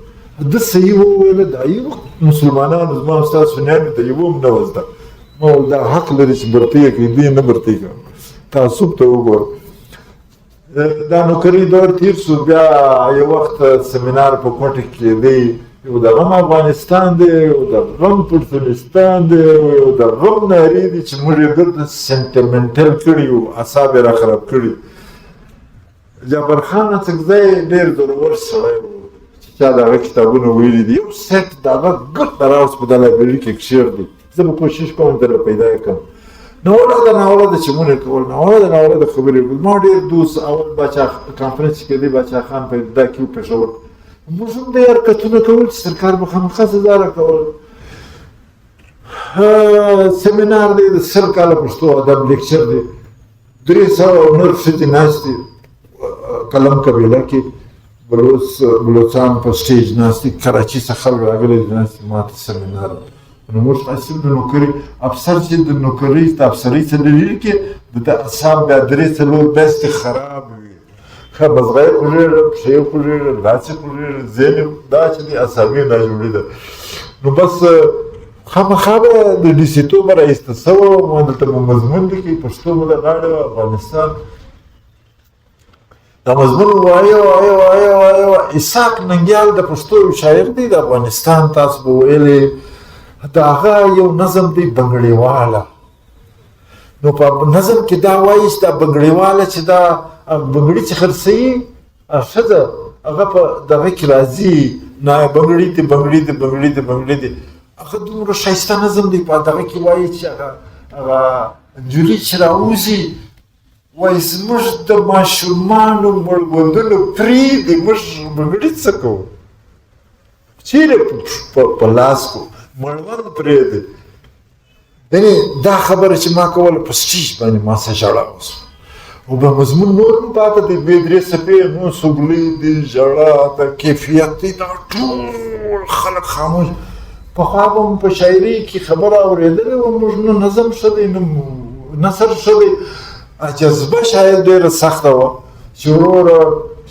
ده صحیح وویله دا یو مسلمانانو زما استاد سنیان د یو هم نه و زده ما ویل دا حق لري چې برتۍ یې کړي دوی نه برتۍ کړم تعصب ته وګوره دا نوکري دور تیر شو بیا یو وخت سیمینار په کوټه کې دی یو د غم افغانستان دی یو د غم پښتونستان دی یو د غم نارې دي چې موږ یې دلته سینټیمنټل کړي یو اعصاب یې را خراب کړي جعفر خان اڅکزی ډېر زورور سړی و چې چا د هغه کتابونه ویلي دي یو سیټ د هغه ګټ راوس په دا لایبرري کې کښېږدي زه به کوشش کوم درله پیدا یې کړم ناوړه چې مونږ کول ناوړه د خبرې ما ډېر دوست اول باچا کانفرنس کې دی باچا خان پیدا کیو پېښور موږ هم د حرکتونه کول چې سرکار به خامخا سزا راکول سیمینار دی د 100 کاله پښتو ادب لیکچر دی 300 نور ښځې ناست دي قلم قبیله کې بلوچستان په سټیج ناست دي کراچي څخه خلک راغلي دي ناست دي ماته سیمینار نو موږ اصل د نوکري افسر چې د نوکري د افسرۍ څه لري کې د اعصاب بیا 3 دستې خراب وي ښه مزغه یې خوږېږي پښې یې خوږېږي لاس یې خوږېږي ذهن یې دا چې دی اعصابي ناجوړي ده نو بس خامخا به د ډي سي توبه راایسته سوه ما دلته به مضمون لیکي پښتو مې د غاړې وه افغانستان دا مضمون وایه اسحاق ننګیال د پښتو یو شاعر دی د افغانستان تاسو به ویلې د هغه یو نظم دی بنګړیواله نو په نظم کې دا وایي چې دا بنګړیواله چې دا بنګړي چې خرڅوي ښځه هغه په دغه کې راځي نه بنګړي دي هغه دومره ښایسته نظم دی په دغه کې وایي چې هغه نجلۍ چې راوځي وایي زموږ د ماشومانو مړوندونه پرېږدي موږ بنګړي څه کوو چیرې په لاس کو مړوند پرېږدي یعنې دا خبره چې ما کوله په سټیج باندې ما څه ژړا وسوه او به مضمون نور هم پاته دی دوې درې څپې نو سګلۍ دی ژړا د کیفیت دی دا ټول خلک خاموش پخوا به مو په شاعري کې خبره اورېدلې وه موږ نه نظم ښه دی نه نثر ښه دی جذبه شاید ډېره سخته وه چې وروره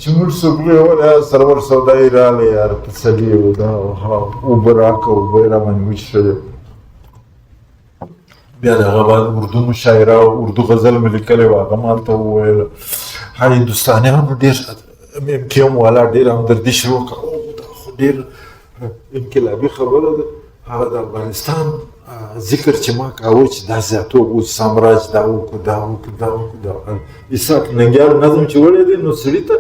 چې موږ سګلۍ وله سرور سودایي راغلی یاره تسلي و دا اوبه راکړه اوبه یې راباندې وچښلې بیا د هغه بعد اردو مشاعره او اردو غزل مې لیکلی وه هغه ما هلته وویله هندوستانیانو ډېر کې هم والا ډېره همدردي شروع کړه دا خو ډېر انقلابي خبره ده هغه د افغانستان ذکر چې ما کاوه چې دا زیاتوب اوس سامراج دا وکړو اسحاق ننګیال نظم چې وړی دی نو سړي ته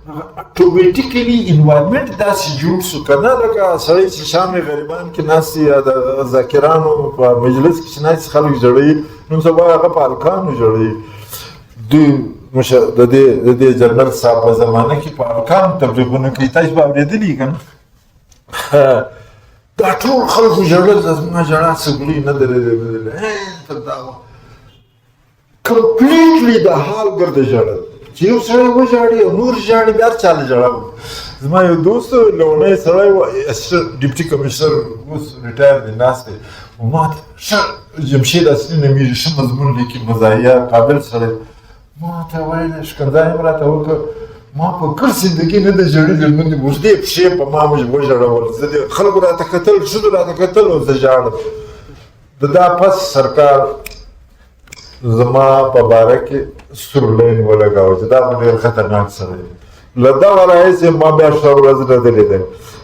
اتوماتیکلي انوایرمنټ داسې جوړ شو که نه لکه سړی چې شامې غریبان کې ناست یا د ذاکرانو په مجلس کې چې ناست خلک ژړوي نو سبا هغه په هلکانو ژړوي دوی د دې جنرال صاحب په زمانه کې په هلکانو تبلیغونه کوي تاسو به اورېدلي که نه دا ټول خلکو ژړل زما ژړا سګلۍ نه درېدلې تر دا وه کمپلیټلی د حال ګرده ژړل چې یو سړی وژاړي او نور ژاړي بیا هر چا له ژړا زما یو دوست لومړی سړی و ډیپټي کمشنر اوس ریټایر دی ناست دی ما ته ښه جمشید اصلي نومیږي ښه مضمون لیکي مزاحیه قابل سړی ما ته ویل ښکنځا یې راته وکړه ما په ګر زندګي نه د ژړلي لمونې اوږدې پښې په ما موږ وژړول زه د خلکو راته کتل ښځو راته کتل او زه ژاړم د دا پس سرکار زما په باره کې سورلین ولګاوه چې دا به ډېر خطرناک سړی له دغه راهیسې ما بیا ښه ورځ نه ده لیدلې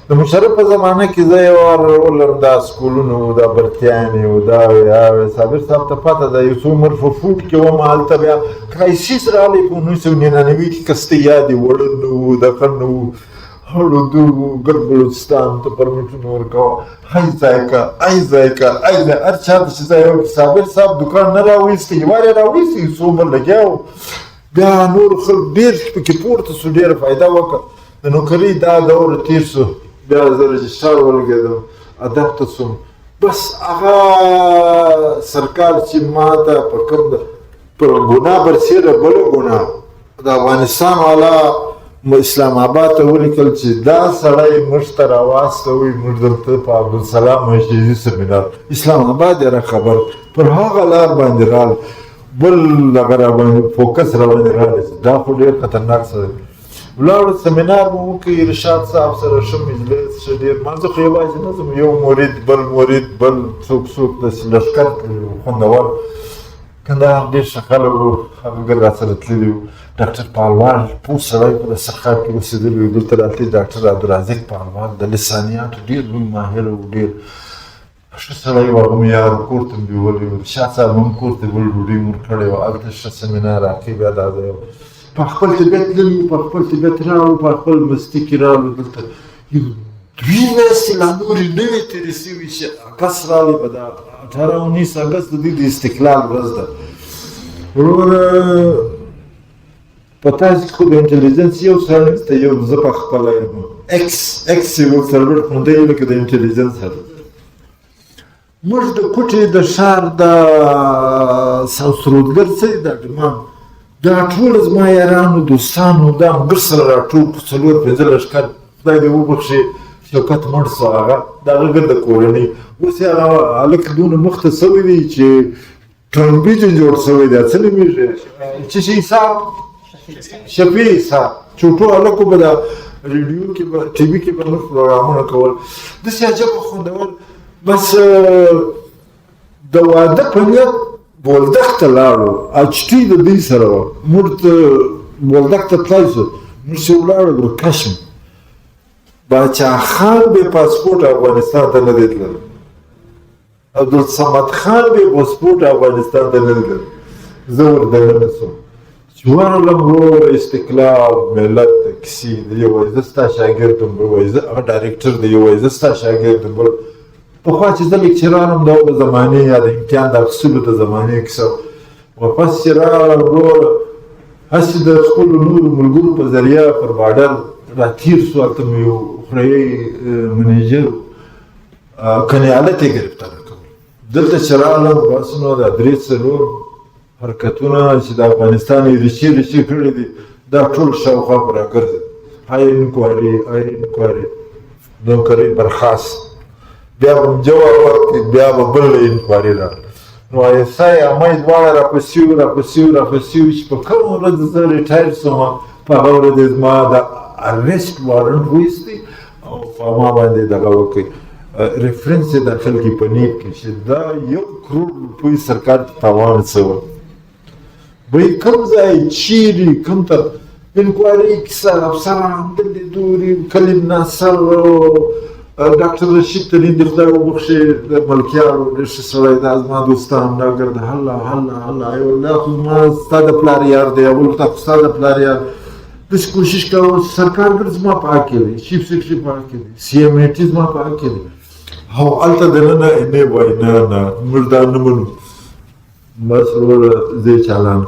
د مشرف په زمانه کې زه یو وار ولرم دا سکولونه وو دا برتیانې وو دا صابر صاحب ته پته ده یو څو عمر په فوټ کې وم هلته بیا کرایسیس راغلی په 1999 کې کسته یادې وړه نه وو دغه نه وو هړو وو ګرد بلوچستان ته پرمیټونه ورکوه هی ځایکه هر چا ته چې ځای وکړي صابر صاحب دوکان نه راویستی یوار یې راویستی یو څو عمر لګیا وو بیا نور خلک ډېر پکې پورته سو ډېره فایده وکړه د نوکرۍ دا دور تېر سو بیا زه رجسټرار ولګېدم ادب ته سوم بس هغه سرکار چې ما ته په کوم په ګناه برسېره بله ګناه د افغانستان والا اسلام آباد ته ولیکل چې دا سړی موږ ته راواستوئ موږ درته په عبدالسلام مشیزي سمینار اسلام آباد یې راخبر پر هغه لار باندې راغله بل هغه راباندې فوکس راباندې راغلی دا خو ډېر خطرناک سړی ولاړو سمینار مو وکړ ارشاد صاحب سره ښه مجلس ښه ډېر ما زه خو یوازې نه ځم یو مرید بل څوک داسې لښکر خوندور کندهار ډېر ښه خلک وو هغه راسره تللي وو ډاکټر پالوال پوه سړی په سرخار کې اوسېدلی وو دلته راتلي ډاکټر عبدالرازق پالوال د لسانیاتو ډېر لوی ماهر وو ډېر ښه سړی وو هغه مې یار کور ته مې بیولی وو شاه صاحب هم کور ته بل ډوډۍ مو ورکړې وه هلته ښه سمینار راکوي بیا دا ځای په خپل طبیعت تللي وو په خپل طبیعت راغلو په خپل مستي کې راغلو دلته یو 2 میاشتې لا نورې نوې تېرې شوي چې اګست راغلی په دا 18-19 اګست د دوی د استقلال ورځ ده وروره په تاسې خو د انټلیجنس یو سړی نشته یو زه په خپله یم ایکس سیول سرورټ نو دی لکه د انټلیجنس هر موږ د کوټې د ښار د سرودګر څه دی دا ډمان دا ټول زما یارانو دوستانو دا مګر سره راټول 4-5 لښکر خدای دې وبخښي شوکت مړ سو هغه د هغه ګرد کورنۍ اوس یې هغه هلک دونه مخ ته سوی دی چې ټرمبیجن جوړ سوی دی څه نومېږي چې شي صاحب شفیع صاحب چوټو هلکو به د ریډیو کې به ټي وي کې به موږ پروګرامونه کول داسې عجبه خوندور بس د واده په نیت بولدک ته لاړو اچټي د دوی سره وه موږ بولدک ته تللی سو موږ چې ولاړو کشم باچا خان بې پاسپورټ افغانستان ته نه دی تللی عبدالصمد خان بې پاسپورټ افغانستان ته نه دی تللی زه ور دننه سوم چې ورغلم وروره استقلال ملت د کیسې د یو وایي زه ستا شاګرد یم بل وایي زه هغه ډایرکټر دی یو وایي زه ستا شاګرد یم بل پخوا چې زه لیکچران وم د هغو زمانې یا د امتحان د اخیستلو د زمانې کیسه واپس چې راغلم وروره هسې د خپلو نورو ملګرو په ذریعه پر باډر راتېر سو هلته مې یو خورایي منیجر کنیالت یې ګرفتاره کول دلته چې راغلم بس نو دا درې څلور حرکتونه چې د افغانستان یې ریشې کړي دي دا ټول شاوخوا به راګرځي های انکوایري نوکرۍ برخاست بیا به جواب ورکړي بیا به بل انکوایري راغله نو ایسای امای دواړه راپسې وو چې په کومه ورځ زه ریټایر شوم په هغه ورځ یې زما د ارسټ وارنټ وایستی او په ما باندې دغه وکړي ریفرنس یې داخل کړي په نیټ کې چې دا 1 کروڑ روپۍ سرکار ته تاوان څه وایي کوم ځای چیرې کوم ته انکوایري کیسه افسران دلې دورې کلیم ناصر ډاکټر رشید ترین دې خدای وبخښي د ملکیارو ډېر ښه سړی دا زما دوستان ډاکټر د هله والله خو زما ستا د پلار یار دی اول تا خو ستا د پلار یار داسې کوشش کوه سرکارګر زما په حق کې دی چیف سیکرټري په حق کې دی سی ایم ای ټي زما په حق کې دی او هلته دننه نه وایي نه موږ دا نه منو بس وروره زه یې چالان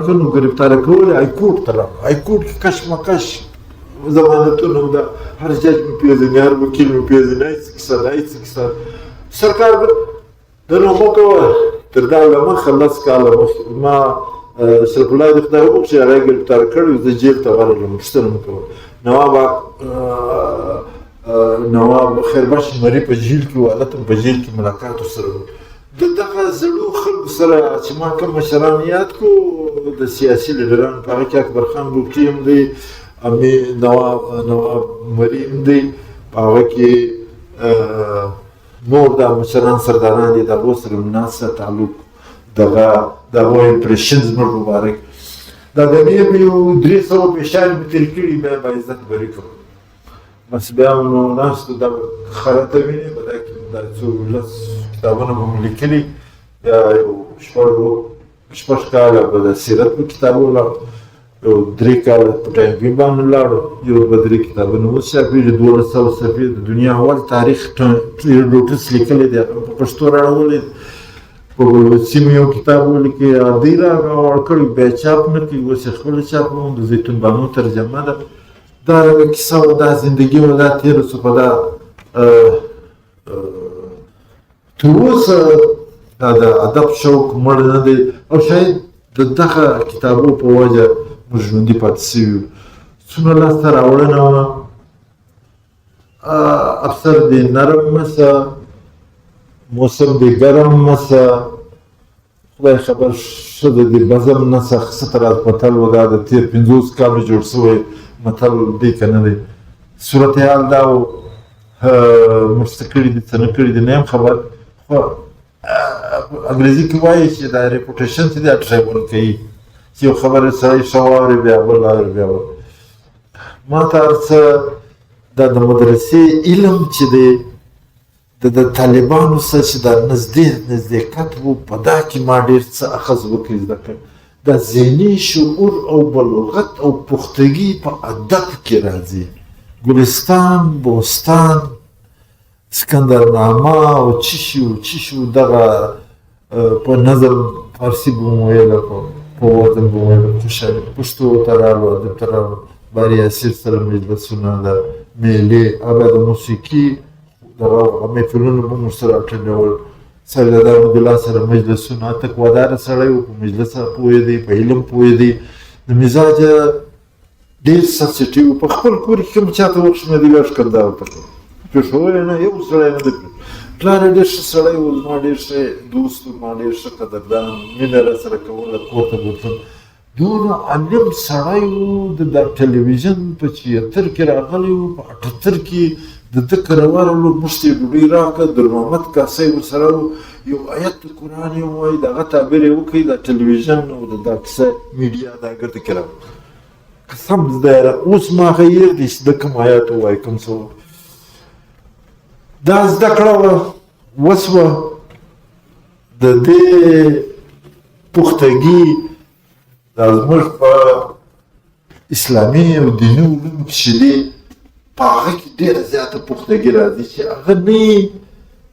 کړم نو ګرفتاره کول یې هایکورټ ته راغلم هایکورټ کې کشمکش ضمانتونه دا هر جج مې پېژني هر وکیل مې پېژني هېڅ کیسه سرکارګر دا نو مه کوه تر دا له مخه 10 کاله مخکې ما شرف الله دې خدای وبخښي هغه یې ګرفتاره کړی زه جیل ته ورغلم پوښتنه مه کوه نواب خیربخش مري په جیل کې و هلته په جیل کې ملاقات ورسره و د دغه زړو خلکو سره چې ما کوم مشران یاد کړو د سیاسي لیډرانو په هغه کې اکبر خان بوکټي هم دی نواب مري هم دی په هغه کې نور دا مشران سرداران دي د هغو سره مناسب تعلق دغه امپریشن زموږ مبارک دا د مې یو 300 پیشان مې تېر کړي بیا به عزت بري کوم بس بیا نو ناستو دا خرته وینې په دا کې دا څو لس کتابونه به مو لیکلي یا یو شپږ کاله به د سیرت په کتابونه یو 3 کاله په ټایم کې باندې لاړو یو به 3 کتابونه اوس شاپېږي 1200 صفحې د دنیا اول تاریخ ډوټس لیکلی دی په پښتو راوړلی په سیمو یو کتاب ولیکي دی راوړ کړی بیا چاپ نه کوي اوس یې خپله چاپ کوم د زیتون بانو ترجمه ده دا کیسه و دا زندگی و دا تېره شو په دا تر اوسه دا د ادب شوق مړ نه دی او شاید د دغه کتابو په وجه موږ ژوندي پاتې سوي یو څومره لاسته راوړنه وه افسر دې نرم مسه موسم دې ګرم مسه خدای خبر ښځه دې بزم نسه ښه راز متل و دا د تېر 50 کالو جوړ شوی متل دی که نه دی صورتحال دا و موږ څه کړي دي څه نه کړي دي نه یم خبر خو انګریزي کې وایي چې دا ریپوټیشن چې دی ټریبل کوي چې یو خبره سړی ښه واوري بیا بل واوري بیا بل ما ته هر څه دا د مدرسې علم چې دی د طالبانو سره چې دا نزدېکت و په دا کې ما ډېر څه اخذ وکړي زده کړ دا ذهني شعور او بلوغت او پختګي په ادب کې راځي ګلستان بوستان سکندرنامه او چی شو دغه په نظم فارسي به مو ویله په وطن به مو ویله خوشحالي پښتو ته راغلو ادب ته راغلو باري اسیر سره مجلسونه د میلې هغه د موسیقي دغه محفلونه به مو سره اټنډول سردار احمدالله سره مجلسونه تقواداره سړی و په مجلس پوهېدی په علم پوهېدی د مزاجه ډېر سنسټیو په خپل کور کې کوم چاته وښمېدی بیا ښکنځا ورته کوم پېښور یې نه یو سړی نه دی پلار یې ډېر ښه سړی و زما ډېر ښه دوست و ما ډېر ښه قدردان مینه راسره کوله کور ته بوتلم دونه علم سړی و د ټلویزیون په 76 کې راغلی و په 78 کې د ده کره ورغلو موږ ته یې ډوډۍ راکړه درمحمد کاسۍ ورسره و یو آیت د قرآن یې ووایي د هغه تعبیر یې وکړي دا ټلویزیون او دا کیسه میډیا دا ګرده کې راغله قسم زده اوس ما غیر دي چې د کوم آیات ووایي کوم څه دا زده کړه وسوه د دې پختګي دا زموږ په اسلامي او دیني علومو کې چې دی په هغه کې ډېره زیاته پختګي راځي چې هغه نه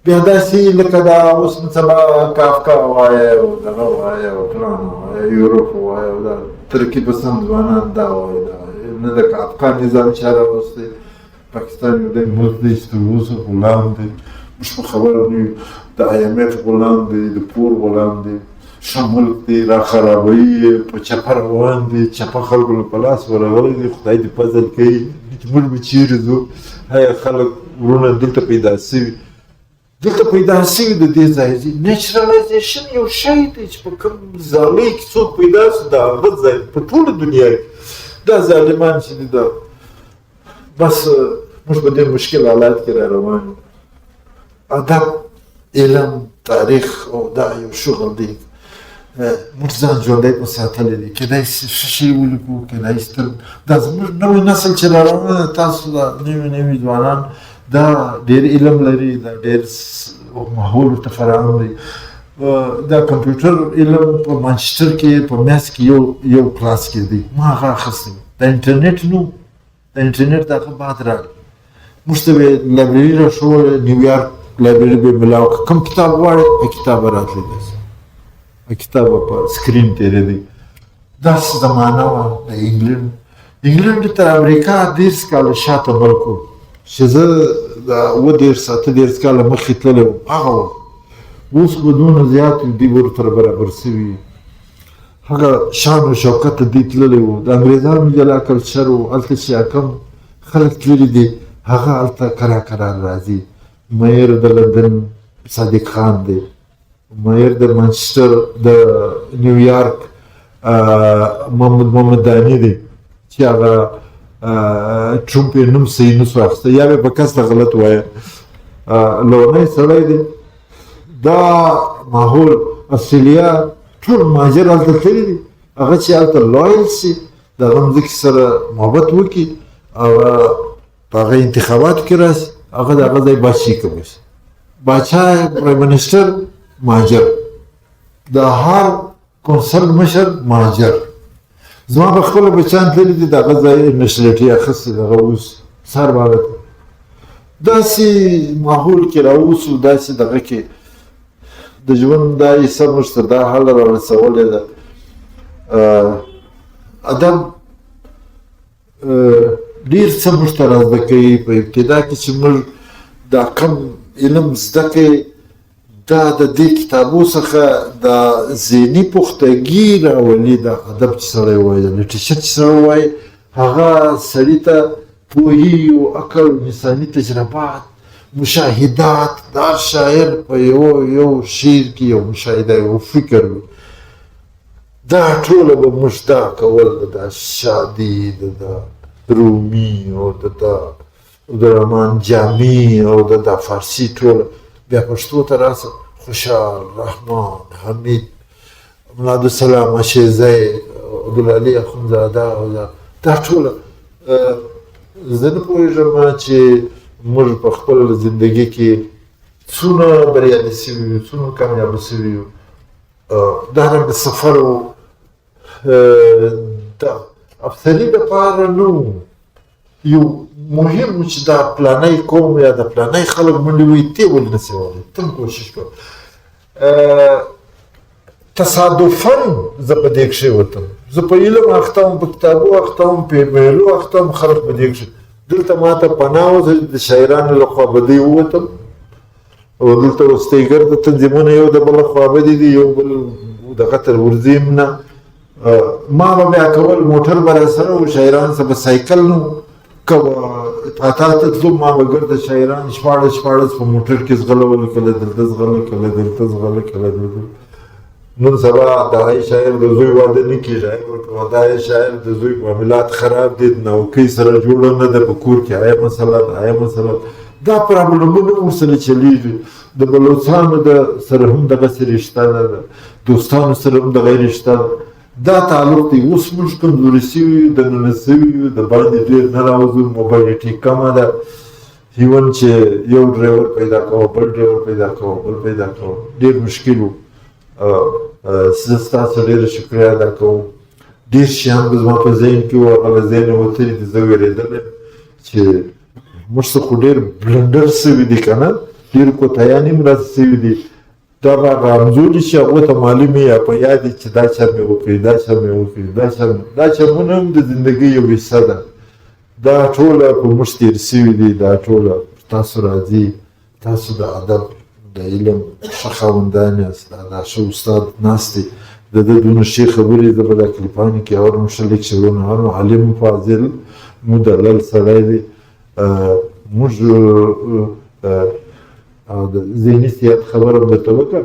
بیا داسې لکه دا اوس مثلا کافکا وایه او دغه وایه او فلان وایه یوروپ وایه او دا ترکي پسند ځوانان دا وایه دا نه د کافکا نظام چې راوستی پاکستان یو دی ملک دی چې تر اوسه غلام دی موږ په خبره نه یو د IMF غلام دی د پور غلام دی ښه ملک دی را خرابوي یې په چپه روان دی چپه خلکو له په لاس ورغلی دی خدای دې فضل کوي چې موږ به چیرې ځو هغه خلک وروڼه دلته پیدا سوي دلته پیدا سوي د دې ځای دي نیچرالایزیشن یو شی دی چې په کوم ځالۍ کې څوک پیدا سو د هغه ځای په ټوله دنیا کې دا ظالمان چې دي دا بس موږ په دې مشکل حالات کې را روان یو ادب علم تاریخ او دا یو شغل دی موږ ځان ژوندی په ساتلی دی کیدای شي ښه شی ولیکو کیدای شي دا زموږ نوی نسل چې را روان دی تاسو دا نوي ځوانان دا ډېر علم لري دا ډېر ماحول ورته فراهم دی دا کمپیوټر علم په مانچسټر کې په میس کې یو کلاس کې دی ما هغه اخیستی د انټرنیټ نو د انټرنیټ د هغه بعد راغلی موږ ته به لایبرري راښوله نیویارک لایبرري به ملاو کوم کتاب غواړې په کتاب به راتلی داسې کتاب په سکرین تېرېدی داسې زمانه وه د انګلنډ تر امریکا 10 کاله شاته ملک و چې زه د 30 کاله مخکې تللی وم هغه وخت اوس به دونه زیات دوی ورسره برابر سوي هغه شان و شوکت دوی تللی وو د انګریزانو جلا کلچر و هلته چې کم خلک تللي دي هغه هلته کرار راځي میر د لندن صادق خان دی میر د مانچسټر د نیویارک محمد دانی دی چې هغه ټرمپ یې نوم صحیح نه سو اخیستی یا به په کس ته غلط وایه لونی سړی دی دا ماحول استرالیا ټول مهاجر هلته تللي دي هغه چې هلته لویل سي د هغه مځکې سره محبت وکړي هغه په هغه انتخاباتو کې راسي هغه د هغه ځای بادشاهي کولی شي باچا پرایم منسټر مهاجر د هر کونسل مشر مهاجر زما په خپله بچیان تللي دي د هغه ځای نشلیټي اخیستې د هغه اوس سر باندې داسې ماحول کې راووسو داسې دغه کې د ژوند دا حصه موږ ته دا حال رارسولی ده ادب ډېر څه موږ ته را زده کوي په ابتدا کې چې موږ دا کم علم زده کوي دا د دې کتابو څخه د ذهني پختګي راولي د ادب چې سړی وایي د لیټریچر چې سړی وایي هغه سړي ته پوهي او عقل انساني تجربات مشاهدات دا شاعر په یو شعر کې یو مشاهده یو فکر وي دا ټوله به موږ دا کول د شادي د رومي او د عبدالرحمن جامي او د فارسي ټوله بیا پښتو ته راسه خوشحال رحمان حمید ملا عبدالسلام اشیزی عبدالعلي اخونزاده دا ټوله زه نه پوهېږم چې موږ په خپل زندګي کې څونه بریالي سوي یو څونه کامیابه سوي یو دارنګه سفر و د افسري دپاره نه و یو مهم و چې دا پلانی قوم یا د پلانی خلک منډې وایي ته ولې نسې وهلی ته هم کوشش کوه تصادفاً زه په دې کښې وتم زه په علم اخته وم په کتابو اخته وم په میلو اخته وم خلک په دې کښې دلته ما ته پناه وه زه د شاعرانو له خوابدۍ ووتم او دلته وروستیګر د تنظیمونه یو د بله خوابدي دي یو بل دغه تر ورځیم نه ما به بیا کول موټر به راسره و شاعرانو سره به سایکل نه که اطاعتات ته تلو ما به ګرده شاعران شپاړس په موټر کې زغلول کله دلته زغله کله دلته زغله کله دلته نن سبا د هغې شاعر د زوی واده نه کېږي ورته د هغې شاعر د زوی معاملات خراب دي د نوکۍ سره جوړه نه ده په کور کې آیا مثلا دا پرابلمونه ورسره چلیږي د بلوڅانو سره هم دغسې رشته نه ده دوستانو سره هم دغه رشته ده دا تعلق دی اوس موږ کمزوري سوي یو دننه سوي یو د باندې ډېر نه راوځو موبایلټي کمه ده ایون چې یو ډرایور پیدا کوه بل ډرایور پیدا کوه ډېر مشکل و زه ستاسو ډېره شکریه ادا کوم ډېر شیان به زما په ذهن کې وو، هغه له ذهنه وتلي دي. زه وېرېدلی چې موږ څه خو ډېر بلنډر سوي دي که نه، ډېر کوتاهیان هم راته سوي دي. دا به هغه همزولي چې هغو ته معلوم یا په یاد چې دا چل مې وکړي، دا چل مې وکړي، دا چلونه هم د زندګۍ یو حصه ده. دا ټوله په موږ تېر سوي دي، دا ټوله تاسو راځي، تاسو د ادب د علم ښه خاوندان یاست، دا ښه استاد ناست دی، د ده دونه ښې خبرې زه به دا کلیپانو کې اورم، ښه لیکچرونه اورم، عالم فاضل مدلل سړی دی. موږ د ذهني صحت خبره هم درته وکړه،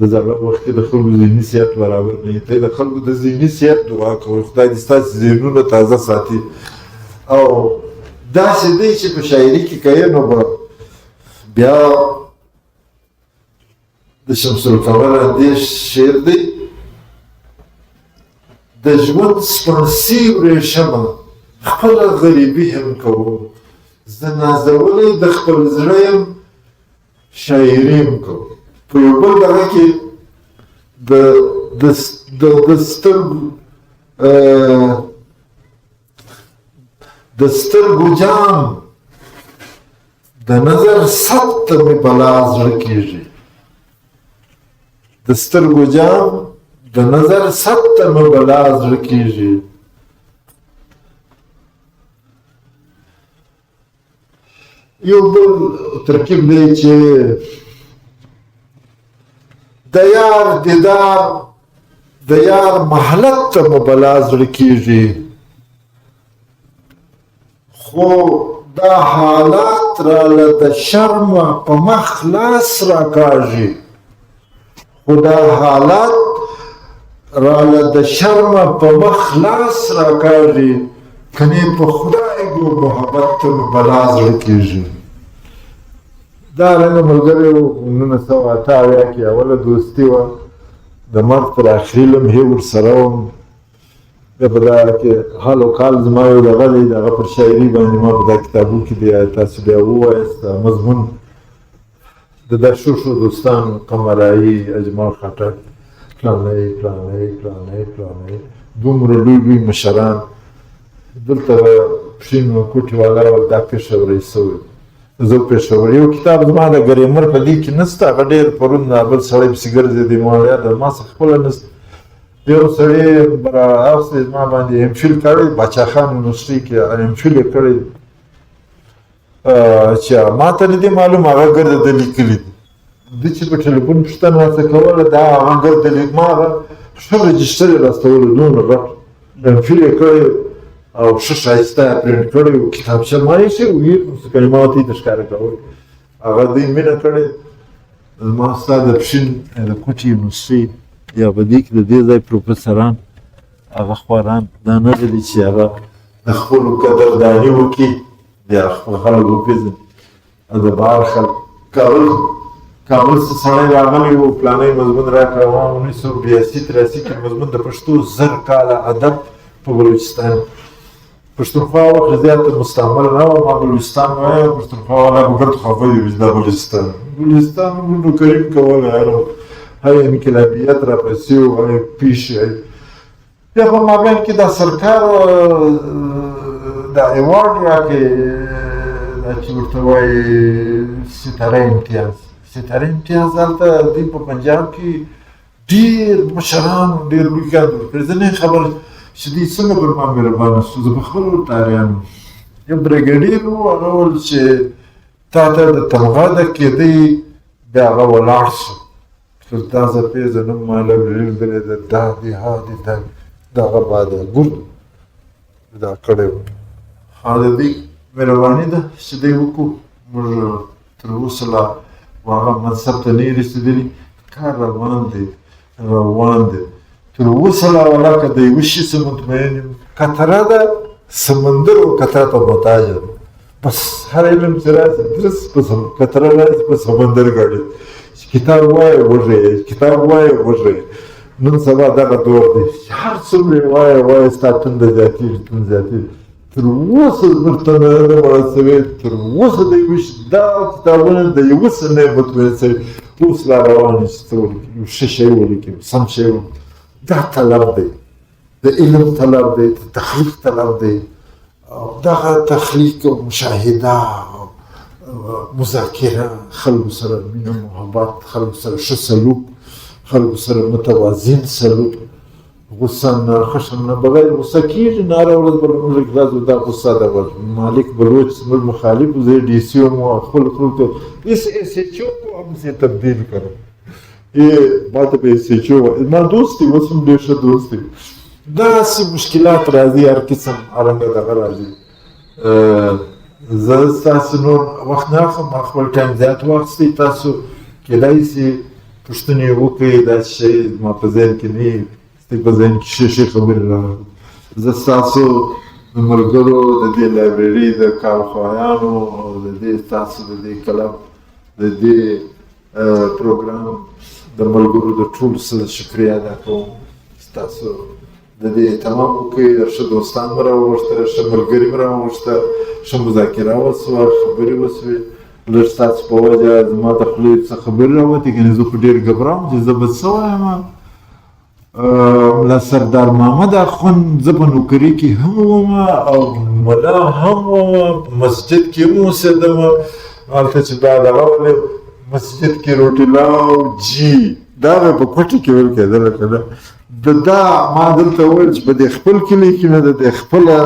د دغه وخت کې د خلکو ذهني صحت برابر نه وي. ته د خلکو د ذهني صحت دعا کوئ، خدای دې ستاسې ذهنونه تازه ساتي. او داسې دی چې په شاعري کې که نو به بیا د شمس القمر اندیش شعر دی: د ژوند سپڼسي ورېښمه خپله غریبي هم کوم، زه نازولی د خپل زړه یم شاعري هم کوم. په یو بل دغه کې د سترګو جام د نظر ثبت ته مې بلا زړه کېږي، د سترګو جام د نظر ثبت ته مې بلا زړه کېږي. یو بل ترکیب دی چې د یار دیدار د یار محلت ته مې بلا زړه کېږي، خو دا حالات راله د شرمه په مخ لاس راکاږي، خو دا حالات راله د شرمه په مخ لاس راکاږي، کنې په خدای ګو محبت ته مې بلا زړه کېږي. دا رنګه ملګری و 1988 کې اوله دوستي وه، د مرګ پر آخري لمحې ورسره وم. بیا په دغه کې حال و کال زما یو دغه دی، د هغه پر شاعري باندې ما په دا کتابو کې دی تاسو بیا ووایاست مضمون د دا ښو دوستانو قمرایي، اجمل خټک، پلانی دومره لوی مشران دلته پښین کوټې والا ول دا پېښوری سوی. زه پېښور یو کتاب زما د ګریمر په دې کې نسته، هغه ډېر پرون بل سړی پسې ګرځېدی، ما یاد ما څخه خپله نسته. یو سړی راوستی زما باندې ایم فیل کړی، باچا خان یونیورسټۍ کې ایم فیل یې کړی، چې ما ته نه دي معلوم هغه ګرده د لیکلي دي. ده چې په ټلیفون پوښتنه راڅه کوله دا هغه ګرده ما هغه ښه رجسټر یې راستولی، دومره غټ ایم فیل یې کړی او ښه ښایسته یې پرنټ کړی و، کتابچه ما ایښې وي کلمات یې ته ښکاره کول، هغه دوی مینه کړې. زما ستا د پښین د کوټې یونیورسټۍ یا په دې کې د دې ځای پروفیسران هغه خواران دا نه لري چې هغه د خپلو قدرداني وکړي، یا خپل خلک وپېژني. د بهر خلک کابل څه سړی راغلی و، پلانی مضمون راکړه، ما 1982-83 کې مضمون د پښتو 1000 کاله ادب په بلوچستان. پښتونخوا وخت زیاته مستعمل نه وه، ما بلوچستان وایم، پښتونخوا والا به ګرد خفه دي چې دا بلوچستان نو کریم کولی هی انقلابیت راپسې و، هی پیش. بیا په مابین کې دا سرکار دا ایوارډ راکړې، دا چې ورته وایي ستاره امتیاز هلته دوی په پنجاب کې ډېر مشران ډېر لوی کار ورکړي. زه نه خبر چې دوی څنګه پر ما مهربانه شو. زه په خپل ورته حیران وم. یو برګډیر و، هغه وویل چې تا ته د تمغه د کېدی، بیا هغه ولاړ شو. دا زه پېژنم، ما لایبرري لیدلې ده، دا دی دغه باده ګرد دا کړی و. د دوی مهرباني ده چې دوی وکړو. موږ تر اوسه لا هغه منصب ته نه یې رسېدلي، کار روان دی. تر اوسه لا ولا که د یوه شي څه مطمئن یم، قطره ده سمندر و قطره ته محتاجه ده. بس هر علم چې راسي درس په قطره راسي په سمندر ګاډي. کتاب وایه وږی. نن سبا دغه دور دی، هر څومره وایه ستا تنده زیاتېږي. تر اوسه درته نه مړه شوې، تر اوسه د یوه دا کتابونه د یوه څه نه مطمئن شوي. اوس لا روان یې چې څه ولیکي، یو ښه شی ولیکي، سم شی ولیکي. دا طلب دی، د علم طلب دی، د تخلیق طلب دی. دغه تخلیق او مشاهده مذاکره، خلکو سره مینه محبت، خلکو سره ښه سلوک، خلکو سره متوازن سلوک، غصه نه خشم نه بغیر غصه کېږي. نه هره ورځ به له موږ ګرځو دا غصه ده مالک بلوچ زموږ مخالف و، زه یې ډي سی یم و خپل خلکو ته اس ایس ایچ او کو هم سے تبدیل کرم. یہ ما ته به ایس ایچ او ما دوست دی، اوس هم ډېر ښه دوست دی. داسې مشکلات راځي، هر قسم هرنګه دغه راځي. زه ستاسو نور وخت نه اخلم، ما خپل ټایم زیات واخیستی. تاسو کیدای شي پوښتنې وکړئ، داسې شی زما په ذهن کې نه وي، ستاسو په ذهن کې ښې خبرې راغلي. زه ستاسو د ملګرو د دې لایبرري د کارخوایانو او د دې ستاسو د دې کلب د دې پروګرام د ملګرو د ټولو څخه شکریه ادا کوم. ستاسو د دې اهتمام وکړئ، ښه دوستان مې راوغوښتل، ښه ملګري مې راوغوښتل، ښه مذاکره وسوه، خبرې وسوې. لږ ستاسو په وجه زما د خولې څخه خبرې راوتې، ګنې زه خو ډېر ګبرام چې زه به څه وایم. ملا سردار محمد اخوند زه په نوکري کې هم وم او ملا هم وم، مسجد کې هم اوسېدم. هلته چې دا دغه ولې مسجد کې روټیلاو جي دا به په کوټه کې ویل کېدله که نه. دا ما دلته وویل چې په دې خپل کلي کې نه، د دې خپله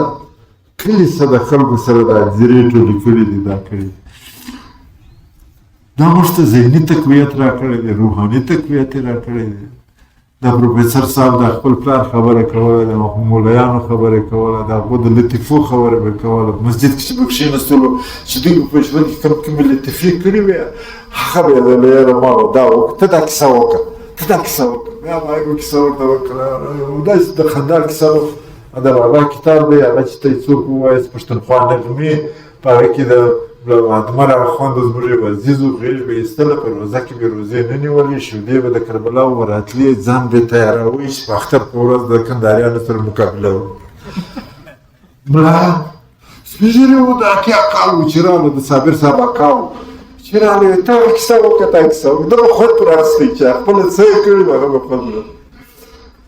کلي څه د خلکو سره دا حاضرې ټولې کړي دي، دا کړي دي. دا موږ ته ذهني تقویت را کړی دی، روحاني تقویت یې را کړی دی. دا پروفیسر صاحب د خپل پلار خبره کوله، د مولایانو خبره کوله، د هغو د لطیفو خبره به کوله. مسجد کې چې به کښېنستلو چې دوی به په ژوند کې کومې لطیفې کړي وې، هغه به یې ویله یاره ما دا وکړه، ته دا کیسه وکړه، ته دا کیسه وکړه. بیا ما یو کیسه ورته وکړه، داسې د خندا کیسه وه. د بابا کتاب دی، هغه چې ته یې څوک ووایست پښتونخوا نغمې، په هغه کې د عدمر اخوند زموږ یو عزیز و، غېږ به یې ایستله، په روژه کې به یې روژې نه نیولې، شودې به د کربلا و راتلې، ځان به یې تیاراوه چې په اختر په ورځ د کندهاریانو سره مقابله وکړو. ملا سپین ږیری و، د اتیا کال و چې راغله، د صابر صاحب اکا و چې راغله، تا کیسه وکړه، تا کیسه وکړه. ده به خوند پر اخیستی چې خپله څه یې کړي وو، هغه به خوند لري.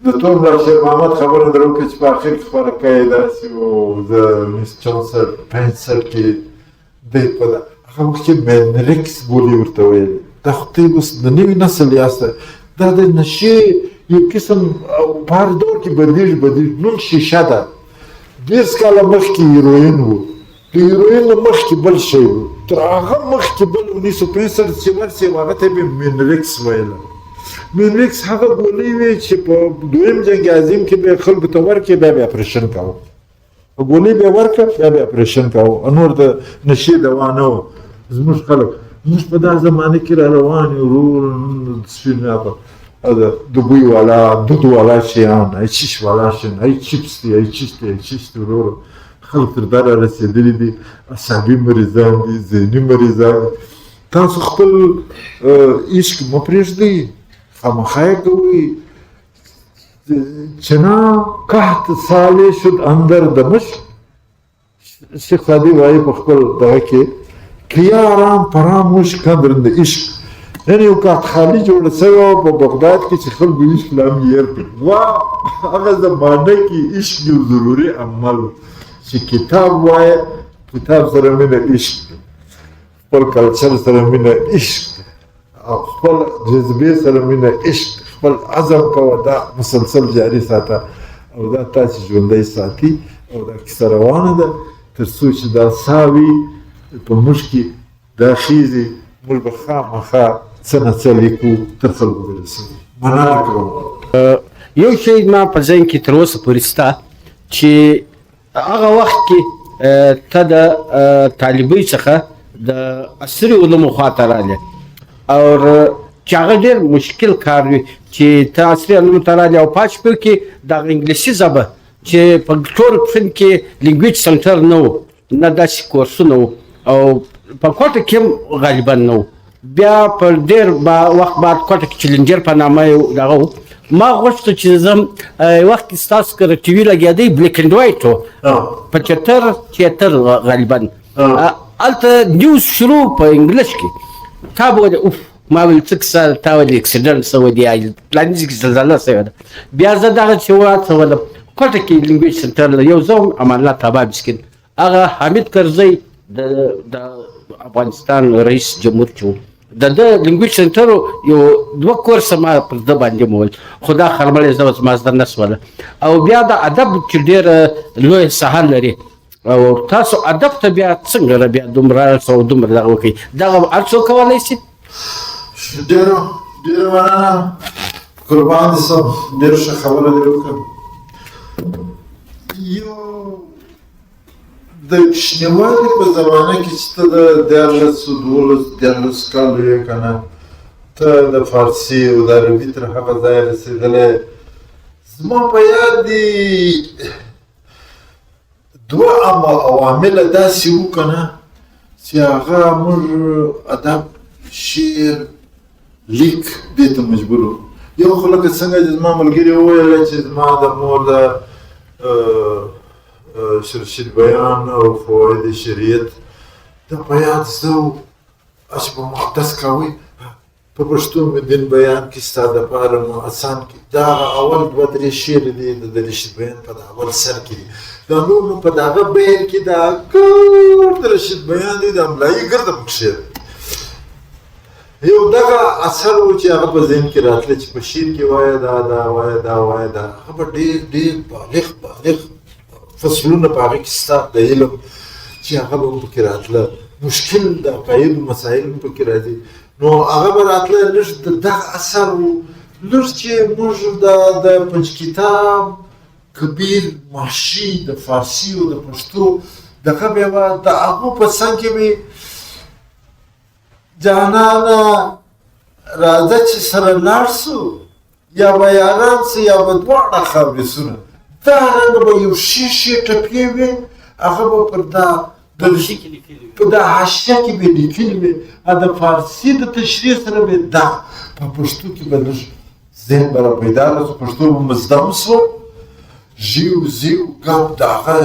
د تور ملا شیر محمد خبره در وکړه چې په اخر کې خوارکه یې داسې و، زه 1964 کې دی په هغه وخت کې مینریکس بولي ورته ویل. دا خو ته اوس د نوي نسل یاسته، دا د نشې یو قسم په هر دور کې بدلېږي. نن شیشه ده، 20 کاله مخکې هیروین و، د هیروین نه مخکې بل شی و، تر هغه مخکې بل 1965 چې ورسې و، هغه ته به مینریکس ویله. مینریکس هغه ګولۍ وې چې په دویم جنګ عظیم کې به خلکو ته ورکړې، بیا به اپریشن کوه. ګولۍ به یې ورکړه، بیا به اپریشن کوه. نور د نشې دوا نه وه. زموږ خلک موږ په دا زمانه کې را روان یو، ورور د بوی والا، دود والا شیان، ای چیش والا شیان، ای چیپس دی، ای چیش دی، ای چیش دی. ورور خلک تر دا را رسېدلي دي، اعصابي مریضان دي، ذهني مریضان دي. تاسو خپل عشق مه پرېږدئ، خامخا یې کوئ. چنا قحط سالے شد اندر دمشق، شیخ سعدی وایي په خپل دغه کې کیا آرام فراموش کندرند عشق. یعنې یو قحط خالي جوړه سوې وه په بغداد کې چې خلکو عشق لا هم هېر کړ. هغه زمانه کې عشق یو ضروري عمل و چې کتاب وایه، کتاب سره مینه عشق دی، خپل کلچر سره مینه عشق دی، او خپل جذبې سره مینه عشق دی. خپل عزم کوه، دا مسلسل جاري ساته او دا تاسې ژوندی ساتي. او دا کیسه روانه ده تر څو چې دا ساه وي په موږ کې، دا خیزي، موږ به خامخا څه نه څه لیکو تر خلکو برسوو. مننه کوم. یو شی ما په ذهن کې تر اوسه پورې شته چې هغه وخت کې ته د طالبۍ څخه د عصري علومو خواته راغلې، او چې هغه ډېر مشکل کار وي چې ته عصري علومو ته راغلې او پاتې شوې کې دغه انګلیسي ژبه چې په ټول فن کې لینګویج سنټر نه و، نه داسې کورسونه و، او په کوټه کې هم غالبا نه و. بیا په ډېر وخت بعد کوټه کې چلنجر په نامه یو دغه و. ما غوښته چې زه وخت کې ستاسو کره ټي وي لګېدی، بلیک اینډ وایټ و، په 73 غالبا. هلته نیوز شروع په انګلیش کې. تا به ویل اوف، ما ویل څه کیسه، تا ویل اکسیډنټ شوی دی، پلاني ځای کې زلزله شوې ده. بیا زه دغه چې وهڅولم کوټه کې لینګویج سنټر یو ځوم امان الله تابا مسکین هغه حامد کرزی د افغانستان رئیس جمهور چې د لینګویج سنټر یو 2 کورس ما پر د باندې مول خدا خرمل زو ما زده نسوله او بیا د ادب چې ډیر لوی ساحل لري او تاسو ادب ته بیا څنګه بیا دومره سو دومره دغه وکي دغه ارڅو کولای شي ډیر مننه قربان دي سم ډیر ښه خبره دی وکړه یو د شنوالي په زمانه کې چې ته د 12 کالو یې که نه ته د فارسي او د عربي تر هغه ځایه رسېدلی زما په یاد دي 2 عوامله داسې وو که نه چې هغه موږ ادب شعر لیک دې ته مجبور وو یو خو لکه څنګه چې زما ملګري وویله چې زما د مور د شرشید بیان او فواید شریعت دا بیان زه چې په مقدس کوي په پښتو مې دین بیان کې ستا دپاره نو اسان کې دا اول 2-3 شعر دي د رشید بیان په اول سر کې دي دا نور نو په دغه بیان کې دا ګرد رشید بیان دی د املایي ګرده پکښې یو دغه اثر و چې هغه په ذهن کې راتله چې په شعر کې وایه دا وایه دا وایه دا هغه به ډېر بالغ فصلونه په هغه کې ستا د علم چې هغه به هم پکې راتله مشکل د عقایدو مسایل هم پکې راځي نو هغه به راتله لږ د دغه اثر و لږ چې موږ د پنج کتاب کبیر محشي د فارسي او د پښتو دغه بیا به د هغو په څنګ کې مې جانانه راځه چې سره لاړ سو یا به یاران سو یا به دواړه خاورې سونه دا رنګه به یو ښې ټپې وې هغه به پر دا په دا حاشیه کې به لیکلي وې د فارسي د تشریح سره به دا په پښتو کې به لږ ذهن به را پیدا رسو پښتو به مو زده هم سوه ژیو ګپ د هغه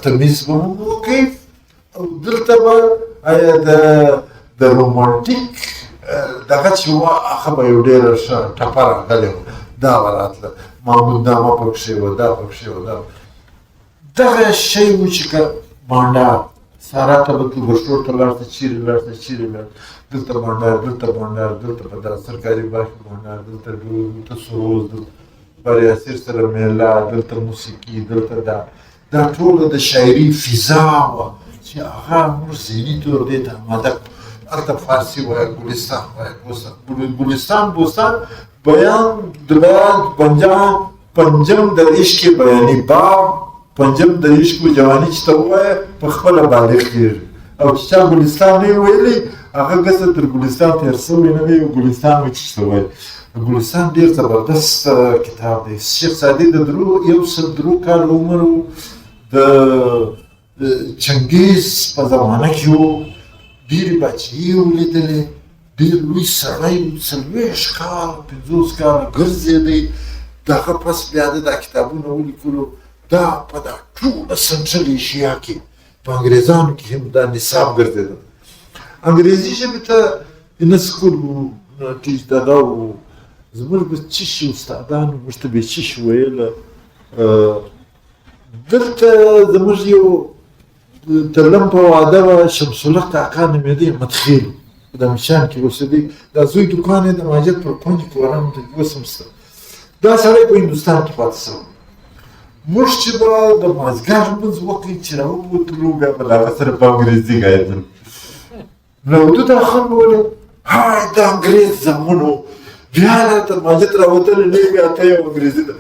تمیز به مو وکړي او دلته به آیا د رومانټیک دغه چې وه هغه به یو ډېره ښه ټپه راغلې وه دا به راتله محمود نامه پکښې وه دا پکښې وه دغه شی و چې که بانډار سارا ته به تلو بشرور ته لاړ ته چیرې لاړ دلته بانډار دلته په دا سرکاري باغ کې بانډار دلته سروز دلته بریاسر سره میله دلته موسیقي دلته دا ټوله د شاعري فضا وه چې هغه موږ ذهني طور دې ته آماده هلته فارسي وایه ګلستان وایه ګلستان بوستان بیان د بیان پنجم د عشق بیاني باب پنجم د عشق جواني چې ته ووایه په خپله بالغ کېږي او چې چا ګلستان نه وي ویلی هغه ګسه تر ګلستان تېر سوی نه دی ګلستان وایي چې ته وایي ګلستان ډېر زبردست کتاب دی شیخ سعدي د 103 کال عمر و د چنګیز په زمانه کې و ډېرې بچیې ولیدلې ډېر لوی سړی و 40 کال 50 کاله ګرځېدی د هغه پس بیا د دا کتابونه ولیکلو دا په دا ټوله سنټرل ایشیا کې په انګریزانو کې هم دا نصاب ګرځېده انګریزي ژبې ته نه سکول و دغه و زموږ به څه شي استادانو موږ ته به څه شي ویله دلته زموږ یو ترلم په واده وه شمس الحق کاکا نومېده مدخیل په دمشان کې اوسېدی دا زوی دوکان یې د مهاجر پر کونج کې ورم اوس هم شته دا سړی په هندوستان کې پاتې شوی موږ چې به د مازدیګر لمونځ وکړئ چې راووتلو بیا به له هغه سره په انګریزي ګایدلو نو ده دا خلک وویل های د انګریز زامنو بیا تر ماجد راوتلی نه بیا ته یو انګریزي ده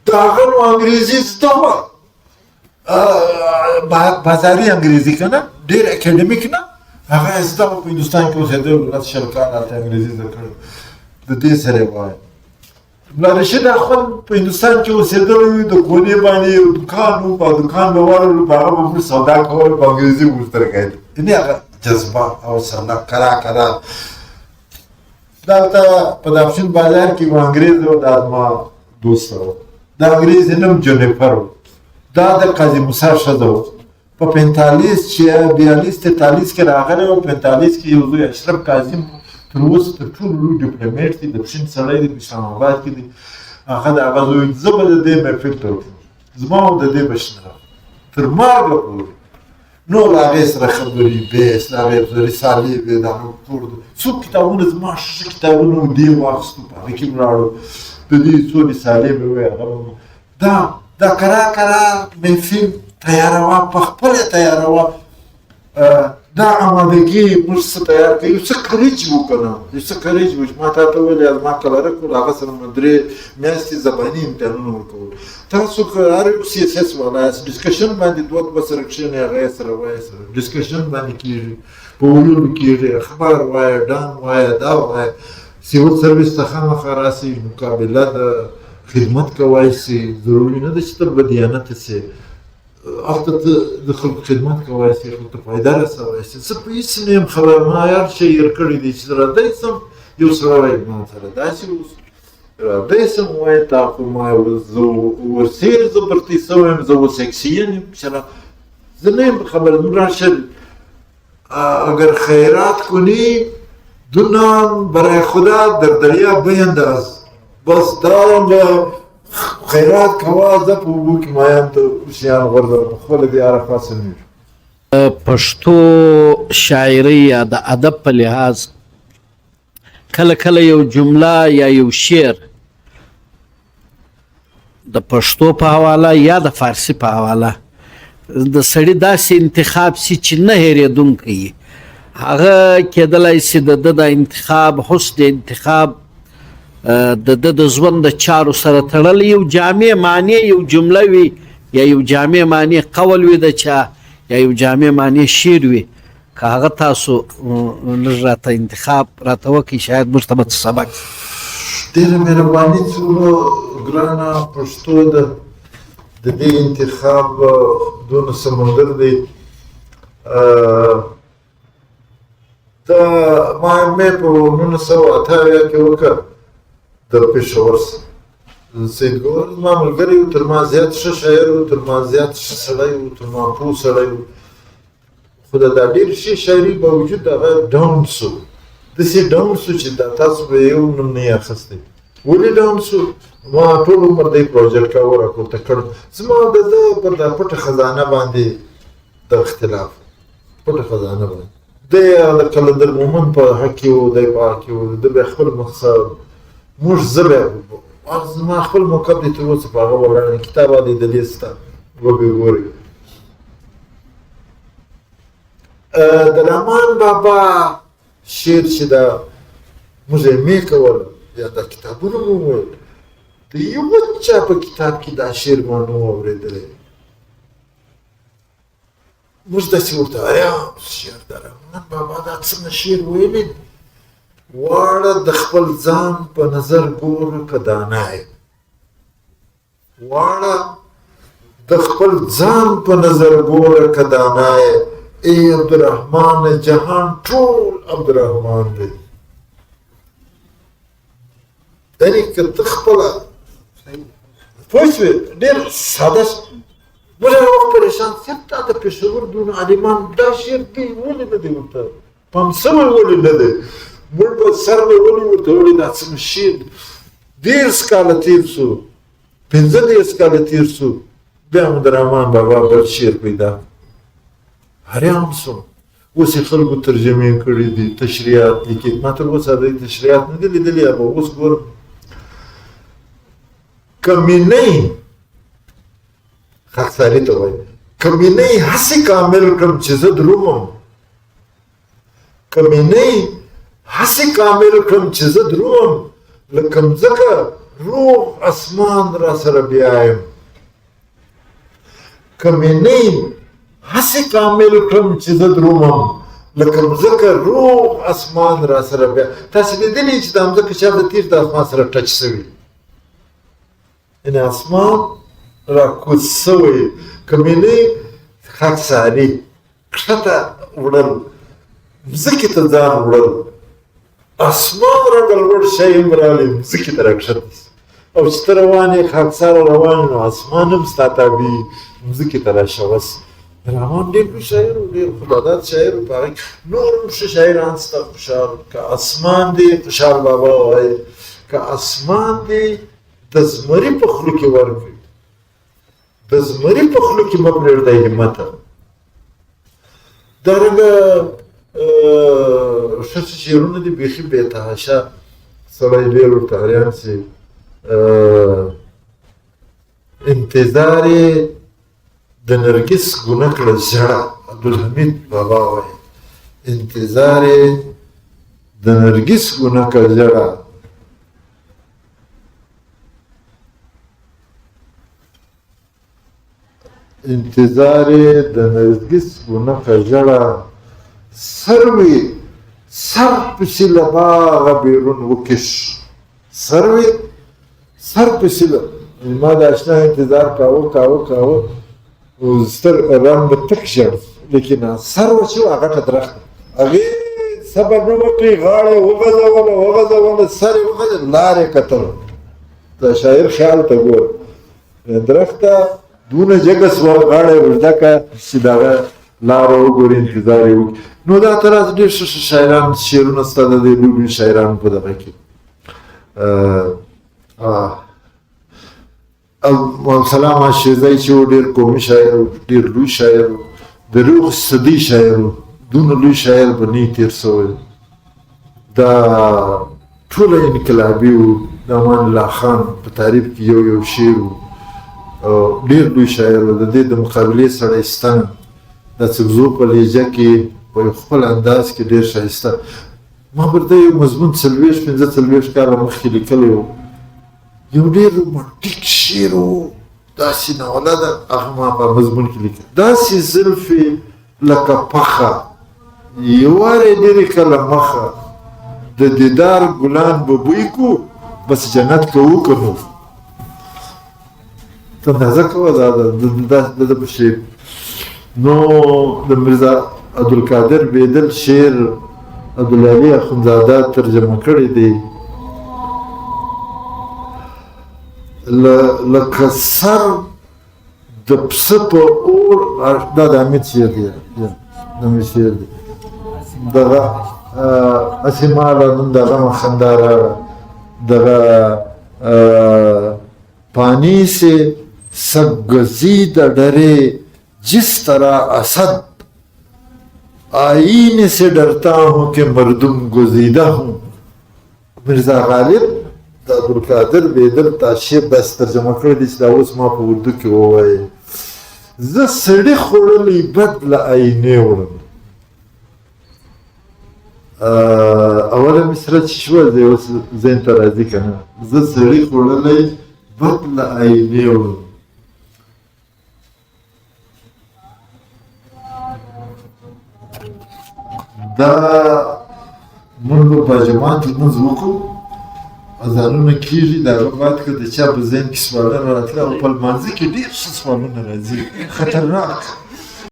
د هغه نو انګریزي زده وه بازاري انګریزي که نه ډېر اکاډمیک نه هغه یې زده وه په هندوستان کې اوسېده لس 20 کاله هلته انګریزي زده کړی د دې سره یې وایه ملا رشید اخوند په هندوستان کې اوسېدلی وي د کونې باندې یو دوکان و په دوکان به ورغلو په هغه به موږ سودا کول په انګریزي به ورسره کېدل یعنې هغه جذبه او سرنه کرا دلته په دافشین بازار کې یو انګریز و دا زما دوست و دا انګریز یې نوم جونیفر و دا د قاضي موسی ښځه و په 45 43 کې راغلی و 45 کې یو زوی اشرف کاظم تر اوسه تر ټولو لوی ډیپلومېټ دی د پښین سړی دی په اسلام آباد کې دی هغه د هغه زوی زه به د دې محفل ته زما او د دې بشنه تر مرګه پورې نو له هغې سره خبرې بحث له هغې رسالې وې د هغه ټول څو کتابونه زما ښه کتابونه و دې واخیستو په هغې کې مې ولاړو د دې څو رسالې مې وې هغه دا کرا محفل تیاروه په خپله تیاروه دا آمادګي موږ څه تیار کړو یو څه کریج وکړو یو څه کریج وش ما تا ته ویل ما کلره کول هغه سره مې 3 میاشتې زباني امتحانونه ورکول تاسو که هر یو سی اس اس والا ډسکشن باندې دوه سره کښېنئ هغه سره وایي سره ډسکشن باندې کېږي په علومو کېږي اخبار وایه ډان وایه دا وایه سیول سروس ته خامخا راسئ مقابله د خدمت کوای شي ضروري نه ده چې ته بدیانته سې هلته ته د خلکو خدمت کوای شي خلکو ته فایده رسوای شي زه په هېڅ نه یم خبر ما هر شی هېر کړی دی چې راځی سم یو سړی ما سره داسې اوس راځی سم وایي تا خو ما زه ورسیر زه برتی سوی یم زه اوس اکسیجن یم چرا زه نه یم خبر راشه اگر خیرات کنی دو نام برای خدا در دریا بینداز بس دارم خیرات کوا زه په اوبو کې مایم ته شیان غورځوم خپله دې هره خاصه نه پښتو شاعري یا د ادب په لحاظ کله کله یو جمله یا یو شعر د پښتو په حواله یا د فارسي په حواله د سړي داسې انتخاب سي چې نه هېرېدونکی وي هغه کېدلی سي د ده د انتخاب حسن انتخاب د ده د ژوند د چارو سره تړلی یو جامع معنی یو جمله وي یا یو جامع معنی قول وي د چا یا یو جامع معنی شعر وي که هغه تاسو لږ راته انتخاب راته وکړئ شاید موږ ته به څه سبق ډېره مهرباني څومره ګرانه پښتو ده د دې انتخاب دونه سمندر دی دا ما مې په 1988 کې وکړ د پېښور سید ګور زما ملګری و تر ما زیات ښه شاعر و تر ما زیات ښه سړی و تر ما پوه سړی و خو د دا ډېر ښې شاعري باوجود هغه ډاون سو داسې ډاون سو چې دا تاسو به یو نوم نه یې اخیستی ولې ډاون سو ما ټول عمر دی پروجیکټ کاوه راپورته کړ زما د ده پر دا پټه خزانه باندې د اختلاف پټه خزانه باندې دی د قلندر مومن په حق کې و دی په حق کې و ده بیا خپل مقصد موږ زه بیا زما خپل موقف دی تر اوسه په هغه ولاړ کتاب لیدلی سته وبې ګورئ د رحمان بابا شعر چې دا موږ یې مې کوله یا دا کتابونه مو وویل د یوه چا په کتاب کې دا شعر ما نه و اورېدلی موږ داسې ورته آیا شعر د رحمان بابا دا څنګه شعر ویلی واړه د خپل ځان په نظر ګوره که دانا یې واړه د خپل ځان په نظر ګوره که دانا یې ای عبدالرحمن جهان ټول عبدالرحمن دی یعنې که ته خپله پوه شوې ډېر ساده موږ هغه وخت پریشان صرف دا د پېښور دونه عالمان دا شعر دی ولې نه دی ورته پام سوی ولې نه دی موږ به سر مې ولې ورته وړي دا څنګه شعر 10 کاله تېر سو 15 کاله تېر سو بیا مو د رحمان بابا بل شعر پیدا حیران سوم اوس یې خلکو ترجمې کړي دي تشریحات لیکي ما تر اوسه هغوی تشریحات نه دي لیدلي هغه اوس ګورم کمینۍ خاکساري ته وایي کمینۍ هسې کامل کړم چې زه درومم کمینۍ هسې کامل کړم چې زه درومم لکه مځکه روغ اسمان را سره بیایم کمینۍ هسې کامل کړم چې زه درومم لکه مځکه روغ اسمان را سره بیا تاسې لیدلي چې دا مځکه چا د تیر د اسمان سره ټچ سوي یعنې اسمان را کوز سوی کمینۍ خاکساري کښته وړل مځکې ته ځان وړل اسمان رنګه لوړ شی هم راغلی مځکې ته راکښته شي او چې ته روان یې خاکساره روان یې نو اسمان هم ستا تابع مځکې ته راشوه شي رحمان ډېر ښه شاعر و ډېر خداداد شاعر و په هغې کې نور هم ښه شاعران شته خوشحال که اسمان دی خوشحال بابا وایي که اسمان دی د زمري په خوله کې ورکړي د زمري په خولو کې مه پرېږدئ همته دارنګه ښه څه شعرونه دي بیخي بېتحاشه سړی ډېر ورته حیران شي انتظار یې د نرګس ګونه کړه ژړه عبدالحمید بابا وایي انتظار یې د نرګس ګونه کړه ژړه انتظار د نرګس ګونه کړه ژړه سروي سر پسې له باغه بیرون وکش سروي سر پسې ما د اشنا انتظار کاوه او ستر رنګ به تک ژړ لیکن سر وچو هغه ته درخت هغې صبر نه وکړي غاړه یې وغځوله سر یې وغځل لار یې کتل د شاعر خیال ته ګوره درخت ته دونه جګه سوه غاړه یې اوږده کړه چې د هغه لاره وګوري انتظار یې وکړي نو دا تر اوسه ډېر ښه ښه شاعران شعرونه ستا د دې لوی شاعرانو په دغه کې سلام شیزای چې و ډېر قومي شاعر و ډېر لوی شاعر و د روغ صدۍ شاعر و دونه لوی شاعر به نه تېر سوی دا ټوله انقلابي و د امان الله خان په تعریف کې یو شعر و ډېر لوی شاعر و د دې د مقابلې سړی شته نه د څګزو په لهجه کې په یو خپل انداز کې ډېر ښایسته ما پر ده یو مضمون 40-45 کاله مخکې لیکلی و یو ډېر رومانټیک شعر و داسې ناوله ده هغه ما په مضمون کې لیکل داسې زلفې لکه پخه یوارې ډېرې کله مخه د دیدار ګلان به بوی کو بس جنت کوو که نو ته اندازه کوه دا د په شعر نو د میرزا عبدالقادر بیدل شعر عبدالعلي اخندزاده ترجمه کړی دی لکه سر د پسه په اور دا د حمید شعر دی دغه هسې ماله نن د غمه خندا راغله دغه پانی سے سب گزیدہ ڈرے جس طرح اسد آئینے سے ڈرتا ہوں کہ مردم گزیدہ ہوں مرزا غالب د عبدالقادر بیدل تا شعر داسې ترجمه کړی دی چې دا اوس ما په اردو کې ووایې زه سړي خوړلی بد له آینې وړم اوله مصره چې شوه دی اوس ذهن ته راځي که نه زه سړي خوړلی بد له آینې وړم دا موږ به په جماعت لمونځ وکړو اذانونه کېږي د هغه بعد که د چا په ذهن کې سوالونه راتله او په لمانځه کې ډېر ښه سوالونه راځي خطرناک